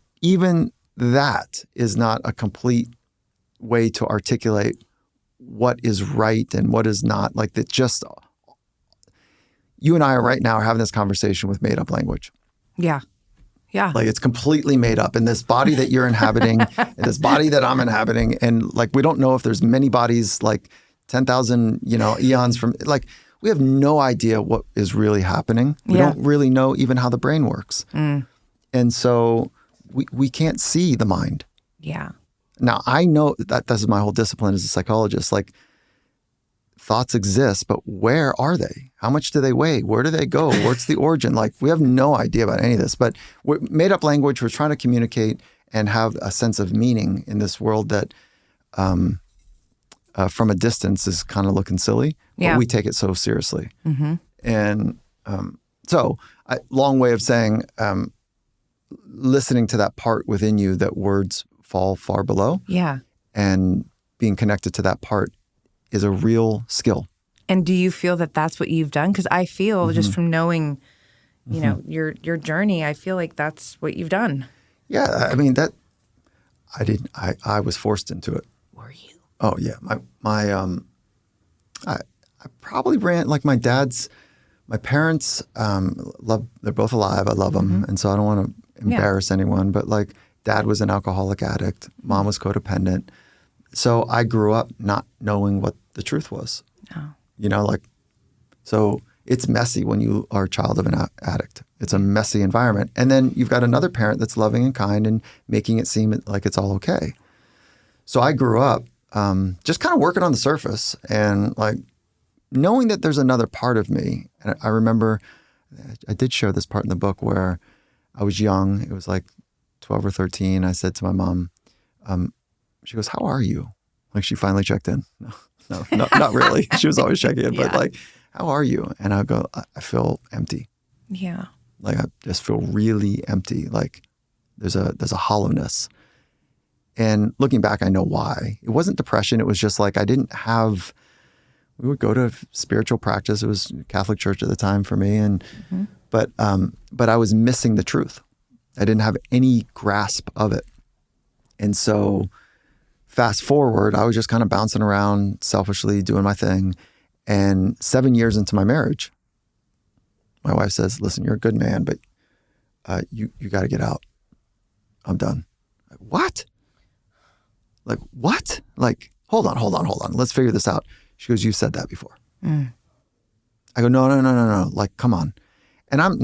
that is not a complete way to articulate what is right and what is not. Like that, just you and I are right now are having this conversation with made up language. Yeah. Yeah. Like it's completely made up in this body that you're inhabiting, and this body that I'm inhabiting. And like, we don't know if there's many bodies, like 10,000, eons from, like, we have no idea what is really happening. We don't really know even how the brain works. And so we can't see the mind. Yeah. Now, I know that this is my whole discipline as a psychologist. Like, thoughts exist, but where are they? How much do they weigh? Where do they go? What's the origin? Like, we have no idea about any of this, but we're made up language. We're trying to communicate and have a sense of meaning in this world that from a distance is kind of looking silly, but we take it so seriously. And so long way of saying, listening to that part within you that words fall far below. Yeah. And being connected to that part is a real skill. And do you feel that that's what you've done? Because I feel just from knowing, your journey, I feel like that's what you've done. Yeah, I mean that. I was forced into it. Were you? Oh yeah, I probably ran like my parents. They're both alive. I love them, and so I don't want to embarrass anyone. But like, dad was an alcoholic addict. Mom was codependent. So I grew up not knowing what the truth was. Oh. So it's messy when you are a child of an addict. It's a messy environment. And then you've got another parent that's loving and kind and making it seem like it's all okay. So I grew up just kind of working on the surface and like knowing that there's another part of me. And I remember I did share this part in the book where I was young. It was like 12 or 13. I said to my mom, she goes, "How are you?" Like she finally checked in. No, not really. She was always checking in, but like, "How are you?" And I go, "I feel empty." Yeah. Like I just feel really empty. Like there's a hollowness. And looking back, I know why. It wasn't depression. It was just like we would go to spiritual practice. It was Catholic church at the time for me. And but I was missing the truth. I didn't have any grasp of it. And so fast forward, I was just kind of bouncing around selfishly, doing my thing. And 7 years into my marriage, my wife says, "Listen, you're a good man, but you got to get out. I'm done." Like, what? Like, what? Like, hold on. Let's figure this out. She goes, "You said that before." I go, no. Like, come on. And I'm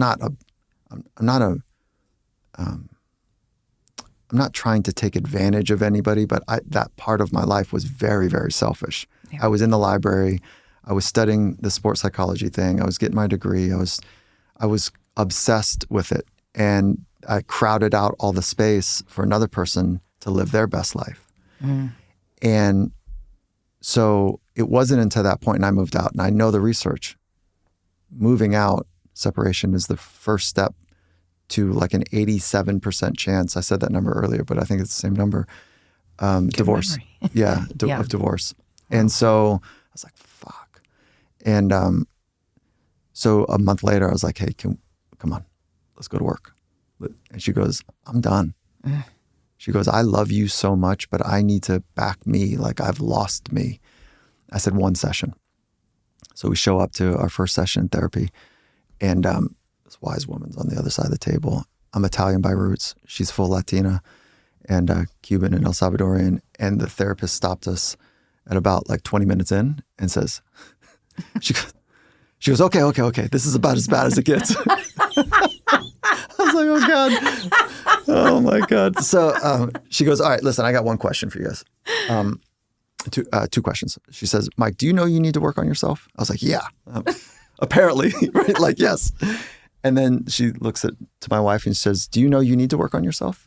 not trying to take advantage of anybody, but that part of my life was very, very selfish. Yeah. I was in the library. I was studying the sports psychology thing. I was getting my degree. I was obsessed with it. And I crowded out all the space for another person to live their best life. And so it wasn't until that point, and I moved out, and I know the research. Moving out, separation is the first step to like an 87% chance. I said that number earlier, but I think it's the same number. Divorce. Of divorce. Wow. And so I was like, fuck. And so a month later, I was like, "Hey, come on, let's go to work." And she goes, "I'm done." She goes, "I love you so much, but I need to back me. Like I've lost me." I said, "1 session." So we show up to our first session in therapy, and this wise woman's on the other side of the table. I'm Italian by roots. She's full Latina and Cuban and El Salvadorian. And the therapist stopped us at about like 20 minutes in and says, she goes, okay. This is about as bad as it gets. I was like, oh God. Oh my God. So she goes, "All right, listen, I got one question for you guys. Two questions." She says, "Mike, do you know you need to work on yourself?" I was like, "Yeah, apparently," right? Like, yes. And then she looks to my wife and says, do you know you need to work on yourself?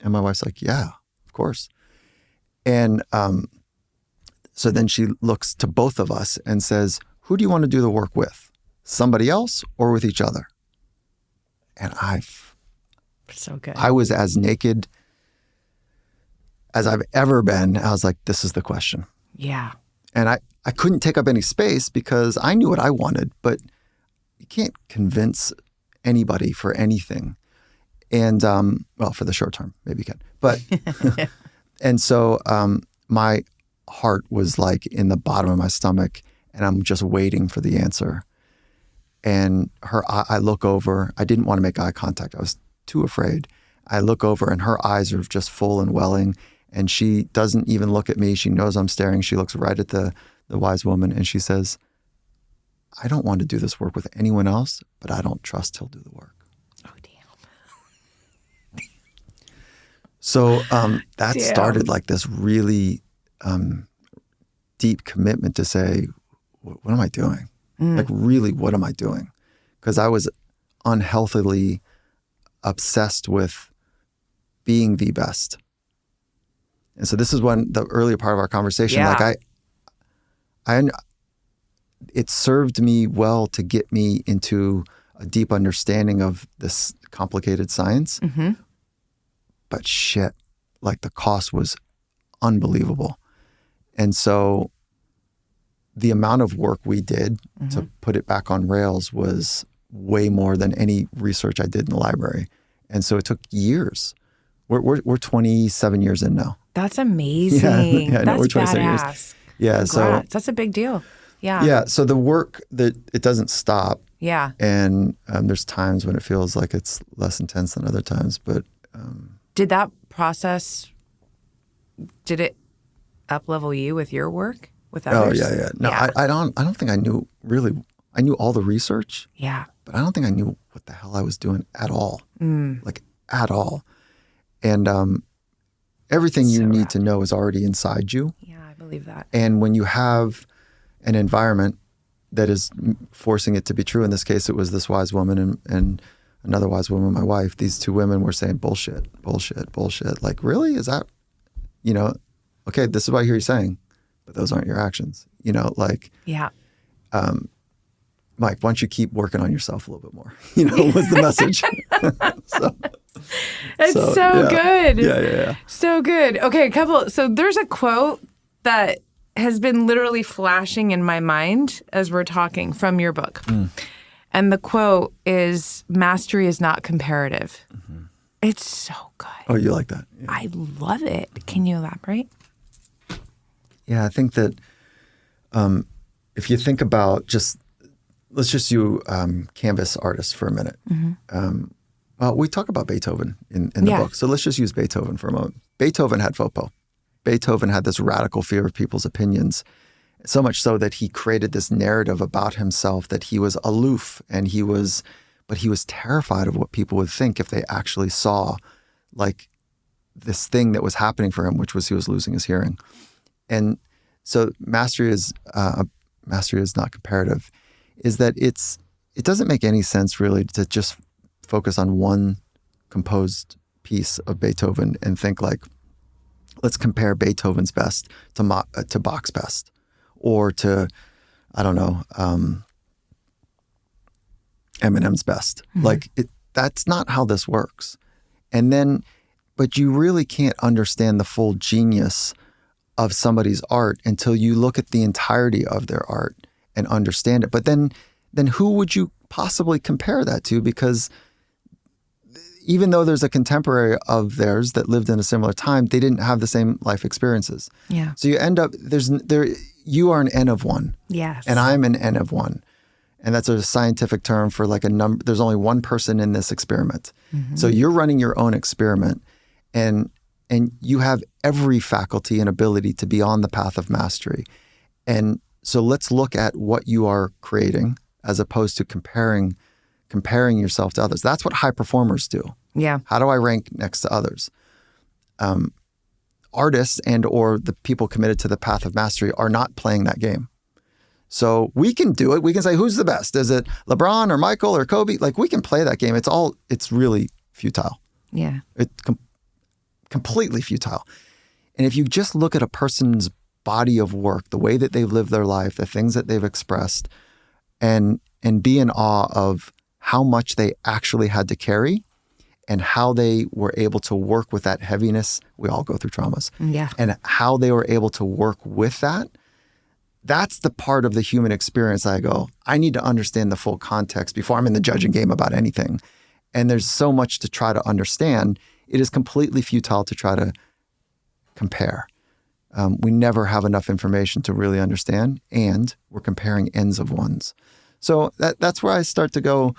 And my wife's like, yeah, of course. And so then she looks to both of us and says, who do you want to do the work with? Somebody else or with each other? And so good. I was as naked as I've ever been. I was like, this is the question. Yeah. And I couldn't take up any space because I knew what I wanted, but you can't convince anybody for anything. And, well, for the short term, maybe you can. But, and so my heart was like in the bottom of my stomach and I'm just waiting for the answer. And I look over, I didn't want to make eye contact. I was too afraid. I look over and her eyes are just full and welling and she doesn't even look at me. She knows I'm staring. She looks right at the wise woman and she says, I don't want to do this work with anyone else, but I don't trust he'll do the work. Oh, damn. So that started like this really deep commitment to say, what am I doing? Like really, what am I doing? Because I was unhealthily obsessed with being the best. And so this is when the earlier part of our conversation, like it served me well to get me into a deep understanding of this complicated science. Mm-hmm. But shit, like the cost was unbelievable. And so the amount of work we did to put it back on rails was way more than any research I did in the library. And so it took years. We're 27 years in now. That's amazing. Yeah, that's we're 27 badass. years. Yeah, Congrats. so that's a big deal. Yeah. Yeah, so the work that it doesn't stop. Yeah. And there's times when it feels like it's less intense than other times, but did that process, did it up-level you with your work with others? Oh, yeah. No, I don't think I knew really. I knew all the research. Yeah. But I don't think I knew what the hell I was doing at all. Like at all. And everything you need to know is already inside you. Yeah, I believe that. And when you have an environment that is forcing it to be true, in this case, it was this wise woman and another wise woman, my wife, these two women were saying, bullshit. Like, really? Is that, okay, this is what I hear you saying, but those aren't your actions. Like, yeah. Mike, why don't you keep working on yourself a little bit more? Was the message. It's so good. Yeah. So good. Okay, so there's a quote that has been literally flashing in my mind as we're talking from your book. And the quote is, mastery is not comparative. Mm-hmm. It's so good. Oh, you like that? Yeah. I love it. Can you elaborate? Yeah, I think that if you think about let's just use canvas artists for a minute. Mm-hmm. Well, we talk about Beethoven in the book, so let's just use Beethoven for a moment. Beethoven had FOPO. Beethoven had this radical fear of people's opinions, so much so that he created this narrative about himself that he was aloof and he was terrified of what people would think if they actually saw like this thing that was happening for him, which was he was losing his hearing. And so mastery is not comparative, is that it doesn't make any sense really to just focus on one composed piece of Beethoven and think like, let's compare Beethoven's best to Bach's best, or to, I don't know, Eminem's best. Mm-hmm. Like that's not how this works. But you really can't understand the full genius of somebody's art until you look at the entirety of their art and understand it. But then who would you possibly compare that to? Because even though there's a contemporary of theirs that lived in a similar time, they didn't have the same life experiences. Yeah. So you end up, you are an N of one. Yes. And I'm an N of one. And that's a scientific term for like a number. There's only one person in this experiment. Mm-hmm. So you're running your own experiment and you have every faculty and ability to be on the path of mastery. And so let's look at what you are creating as opposed to comparing yourself to others. That's what high performers do. Yeah. How do I rank next to others? Artists and or the people committed to the path of mastery are not playing that game. So we can do it. We can say, who's the best? Is it LeBron or Michael or Kobe? Like, we can play that game. It's really futile. Yeah. It's completely futile. And if you just look at a person's body of work, the way that they've lived their life, the things that they've expressed, and be in awe of how much they actually had to carry and how they were able to work with that heaviness. We all go through traumas. Yeah. And how they were able to work with that. That's the part of the human experience I go, I need to understand the full context before I'm in the judging game about anything. And there's so much to try to understand. It is completely futile to try to compare. We never have enough information to really understand, and we're comparing ends of ones. So that's where I start to go,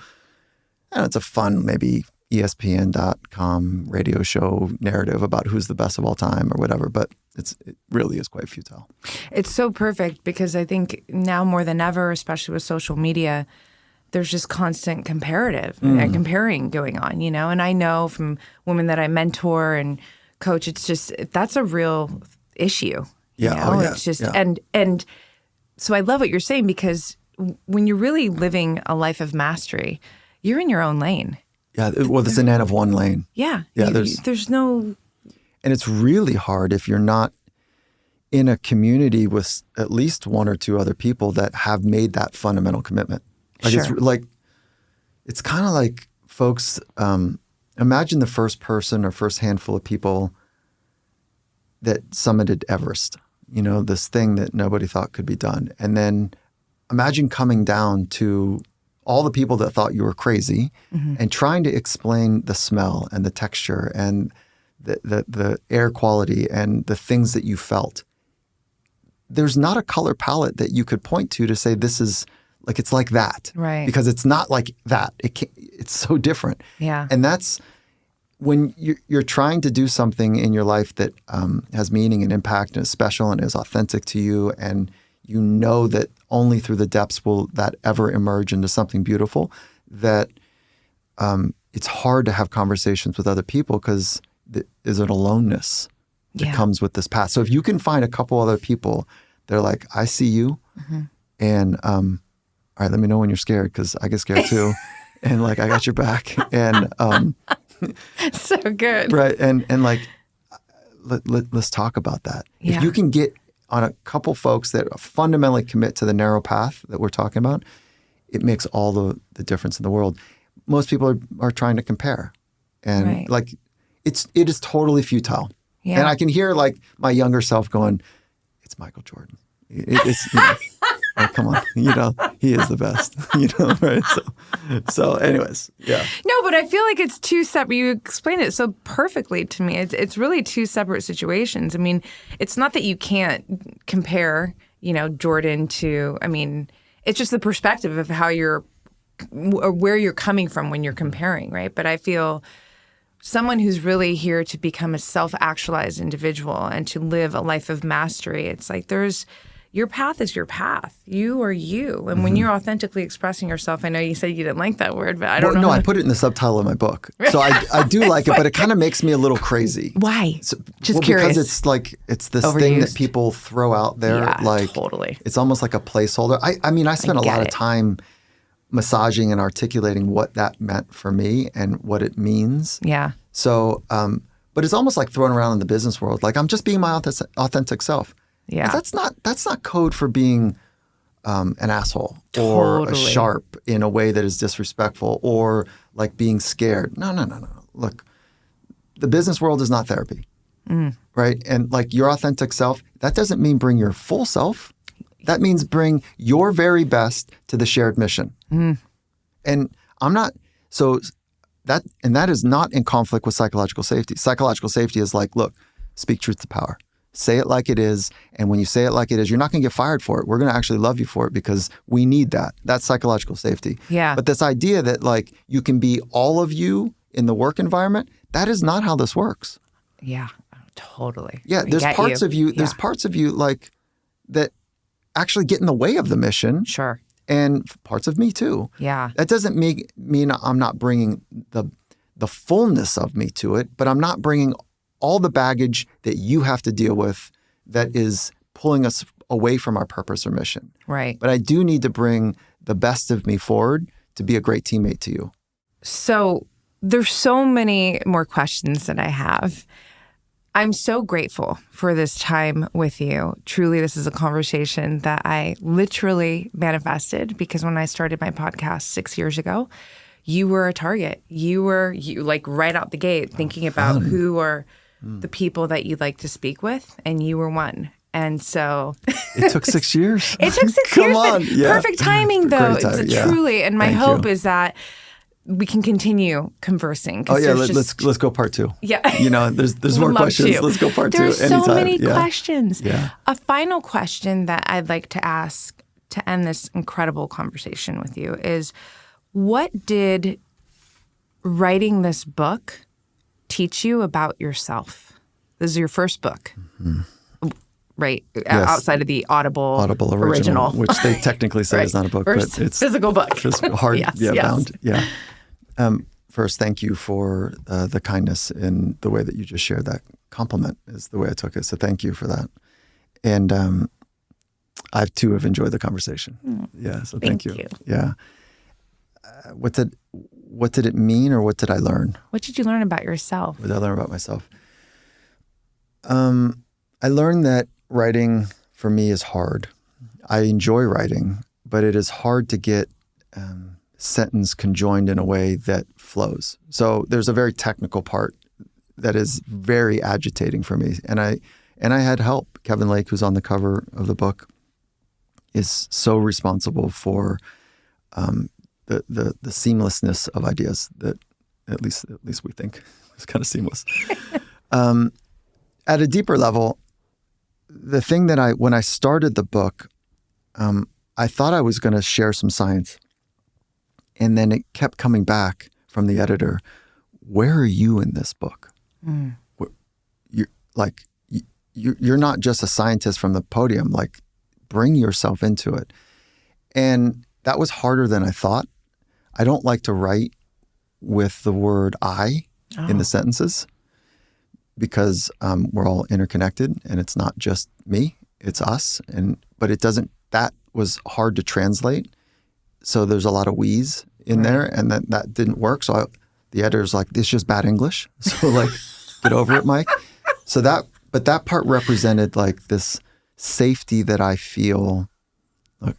it's a fun, maybe ESPN.com radio show narrative about who's the best of all time or whatever, but it really is quite futile. It's so perfect because I think now more than ever, especially with social media, there's just constant comparative and comparing going on, and I know from women that I mentor and coach, that's a real issue. Yeah. It's just, and so I love what you're saying, because when you're really living a life of mastery, you're in your own lane. Yeah. Well, there's an end of one lane. Yeah. Yeah. There's no. And it's really hard if you're not in a community with at least one or two other people that have made that fundamental commitment. Like, Sure. It's kind of like folks, imagine the first person or first handful of people that summited Everest, this thing that nobody thought could be done. And then imagine coming down to all the people that thought you were crazy and trying to explain the smell and the texture and the air quality and the things that you felt. There's not a color palette that you could point to say this is like, it's like that. Right. Because it's not like that. It's so different. Yeah. And that's when you're trying to do something in your life that has meaning and impact and is special and is authentic to you, and you know that only through the depths will that ever emerge into something beautiful, that it's hard to have conversations with other people because there's an aloneness that comes with this path. So if you can find a couple other people, they're like, I see you, and all right, let me know when you're scared, because I get scared too, and like, I got your back, and so good. Right. And let's talk about that. Yeah. If you can get on a couple folks that fundamentally commit to the narrow path that we're talking about, it makes all the difference in the world. Most people are trying to compare. And it is totally futile. Yeah. And I can hear like my younger self going, it's Michael Jordan. It's like, come on, he is the best, right? So anyways, yeah. No, but I feel like it's two separate. You explained it so perfectly to me. It's really two separate situations. I mean, it's not that you can't compare, Jordan to, it's just the perspective of how you're, or where you're coming from when you're comparing, right? But I feel someone who's really here to become a self-actualized individual and to live a life of mastery, it's like your path is your path. You are you. And when you're authentically expressing yourself, I know you said you didn't like that word, but I don't know. No, I put it in the subtitle of my book. So I do like it, but it kind of makes me a little crazy. Why? Just curious. Because it's this Overused. thing that people throw out there. Yeah, like, totally. It's almost like a placeholder. I spent a lot of time massaging and articulating what that meant for me and what it means. Yeah. So, but it's almost like throwing around in the business world. Like, I'm just being my authentic self. Yeah. But that's not code for being an asshole or a sharp in a way that is disrespectful or like being scared. No. Look, the business world is not therapy, right? And like your authentic self, that doesn't mean bring your full self. That means bring your very best to the shared mission. And that is not in conflict with psychological safety. Psychological safety is like, look, speak truth to power. Say it like it is. And when you say it like it is, you're not going to get fired for it. We're going to actually love you for it because we need that. That's psychological safety. Yeah. But this idea that like you can be all of you in the work environment, that is not how this works. Yeah, totally. Yeah, there's parts of you, there's parts of you like that actually get in the way of the mission. Sure. And parts of me too. Yeah. That doesn't mean I'm not bringing the fullness of me to it, but I'm not bringing all the baggage that you have to deal with that is pulling us away from our purpose or mission. Right. But I do need to bring the best of me forward to be a great teammate to you. So there's so many more questions that I have. I'm so grateful for this time with you. Truly, this is a conversation that I literally manifested because when I started my podcast 6 years ago, you were a target. You like right out the gate thinking about who are the people that you'd like to speak with, and you were one. And so it took 6 years. It took 6 Come years. on. Yeah. Perfect timing, though. Great time. Truly. And my Thank hope you. is that we can continue conversing. Oh yeah, let's go part 2. Yeah, there's more questions. To. Let's go part 2 There's anytime. so many questions. Yeah. A final question that I'd like to ask to end this incredible conversation with you is, what did writing this book teach you about yourself? This is your first book, right? Yes. Outside of the Audible original, which they technically say is not a book, first but it's physical book. It's hard, Yes. bound. Yeah. First, thank you for the kindness in the way that you just shared that. Compliment is the way I took it. So thank you for that. And I too have enjoyed the conversation. Yeah. So thank you. Yeah. What did it mean, or what did I learn? What did you learn about yourself? What did I learn about myself? I learned that writing for me is hard. I enjoy writing, but it is hard to get sentence conjoined in a way that flows. So there's a very technical part that is very agitating for me. And I had help. Kevin Lake, who's on the cover of the book, is so responsible for the seamlessness of ideas that at least we think is kind of seamless. At a deeper level, the thing that when I started the book, I thought I was going to share some science. And then it kept coming back from the editor. Where are you in this book? You're not just a scientist from the podium. Like, bring yourself into it. And that was harder than I thought. I don't like to write with the word I in the sentences, because we're all interconnected, and it's not just me, it's us. But it doesn't, that was hard to translate. So there's a lot of we's in there, and that didn't work. So the editor's like, this is just bad English. So like, get over it, Mike. So but that part represented like this safety that I feel. Look,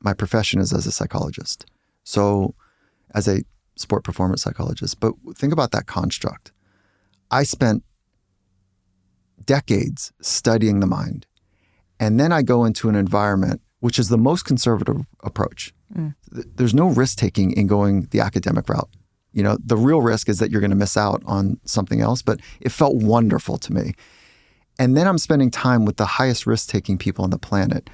my profession is as a psychologist. So as a sport performance psychologist, but think about that construct. I spent decades studying the mind. And then I go into an environment which is the most conservative approach. There's no risk-taking in going the academic route. The real risk is that you're going to miss out on something else, but it felt wonderful to me. And then I'm spending time with the highest risk-taking people on the planet,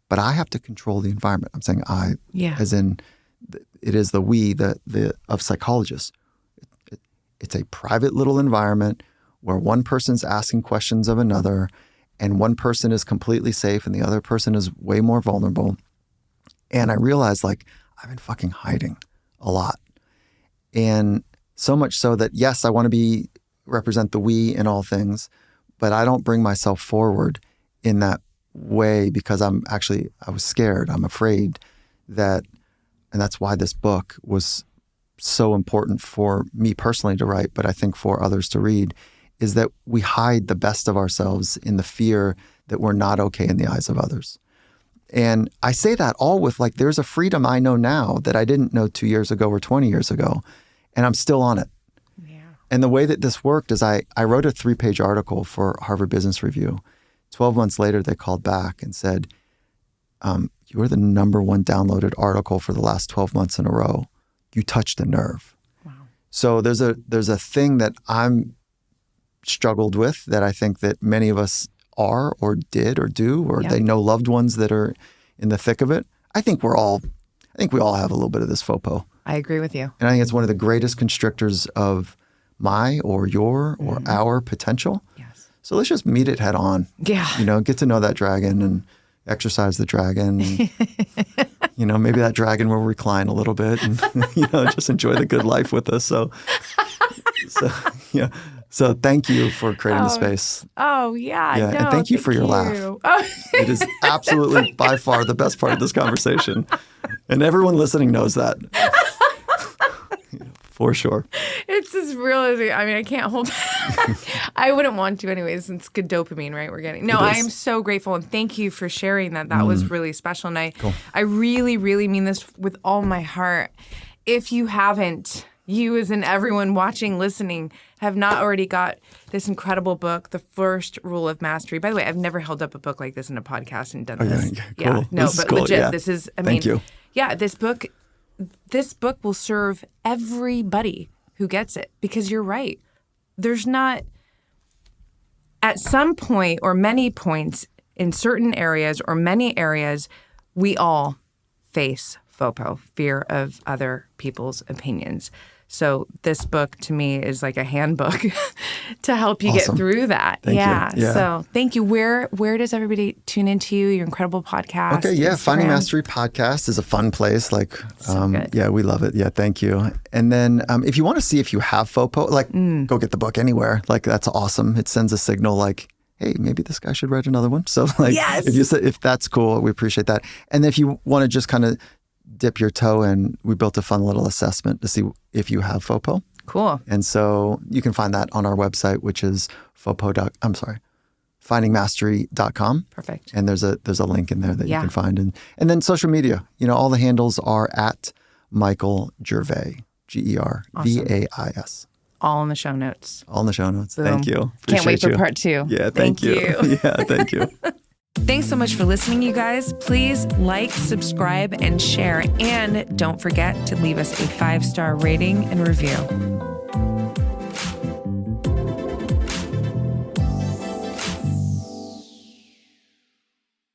but I have to control the environment. I'm saying I, as in it is the we, of psychologists. It's a private little environment where one person's asking questions of another, and one person is completely safe and the other person is way more vulnerable. And I realized, like, I've been fucking hiding a lot. And so much so that, yes, I want to represent the we in all things, but I don't bring myself forward in that way because I was scared. I'm afraid that, and that's why this book was so important for me personally to write, but I think for others to read, is that we hide the best of ourselves in the fear that we're not okay in the eyes of others. And I say that all with, like, there's a freedom I know now that I didn't know 2 years ago or 20 years ago, and I'm still on it. Yeah. And the way that this worked is I wrote a 3-page article for Harvard Business Review. 12 months later, they called back and said, you were the #1 downloaded article for the last 12 months in a row. You touched a nerve. Wow. So there's a thing that I'm struggled with that I think that many of us are or did or do, or they know loved ones that are in the thick of it. I think we all have a little bit of this faux pas. I agree with you. And I think it's one of the greatest constrictors of my or your or our potential. Yes. So let's just meet it head on. Yeah. Get to know that dragon and exercise the dragon. And, maybe that dragon will recline a little bit and, just enjoy the good life with us. So yeah. So thank you for creating the space. Oh, yeah. Yeah, no, and thank you for your laugh. Oh. It is absolutely by far the best part of this conversation. And everyone listening knows that. For sure. It's just realizing, I mean, I can't hold back. I wouldn't want to anyways. It's good dopamine, right? We're getting. No, I am so grateful. And thank you for sharing that. That was really special. And I really, really mean this with all my heart. If you haven't, you as in everyone watching, listening, have not already got this incredible book, The First Rule of Mastery. By the way, I've never held up a book like this in a podcast and done this. Yeah, cool. No, this but cool. legit, this is, I mean, thank you. Yeah, this book will serve everybody who gets it, because you're right. There's not, at some point or many points in certain areas or many areas, we all face FOPO, fear of other people's opinions. So this book to me is like a handbook to help you get through that. Thank you. Yeah. So thank you. Where does everybody tune into you? Your incredible podcast. Okay. Yeah. Instagram? Finding Mastery podcast is a fun place. Like, good. yeah, we love it. Yeah. Thank you. And then if you want to see if you have FOPO, like go get the book anywhere. Like that's awesome. It sends a signal like, hey, maybe this guy should write another one. So like, if that's cool, we appreciate that. And if you want to just kind of dip your toe in, we built a fun little assessment to see if you have FOPO. Cool. And so you can find that on our website, which is findingmastery.com. Perfect. And there's a link in there that you can find. And then social media, all the handles are at Michael Gervais, Gervais. All in the show notes. All in the show notes. Boom. Thank you. Can't wait for you. part 2. Yeah, thank you. Yeah, thank you. Thanks so much for listening, you guys. Please like, subscribe, and share. And don't forget to leave us a 5-star rating and review.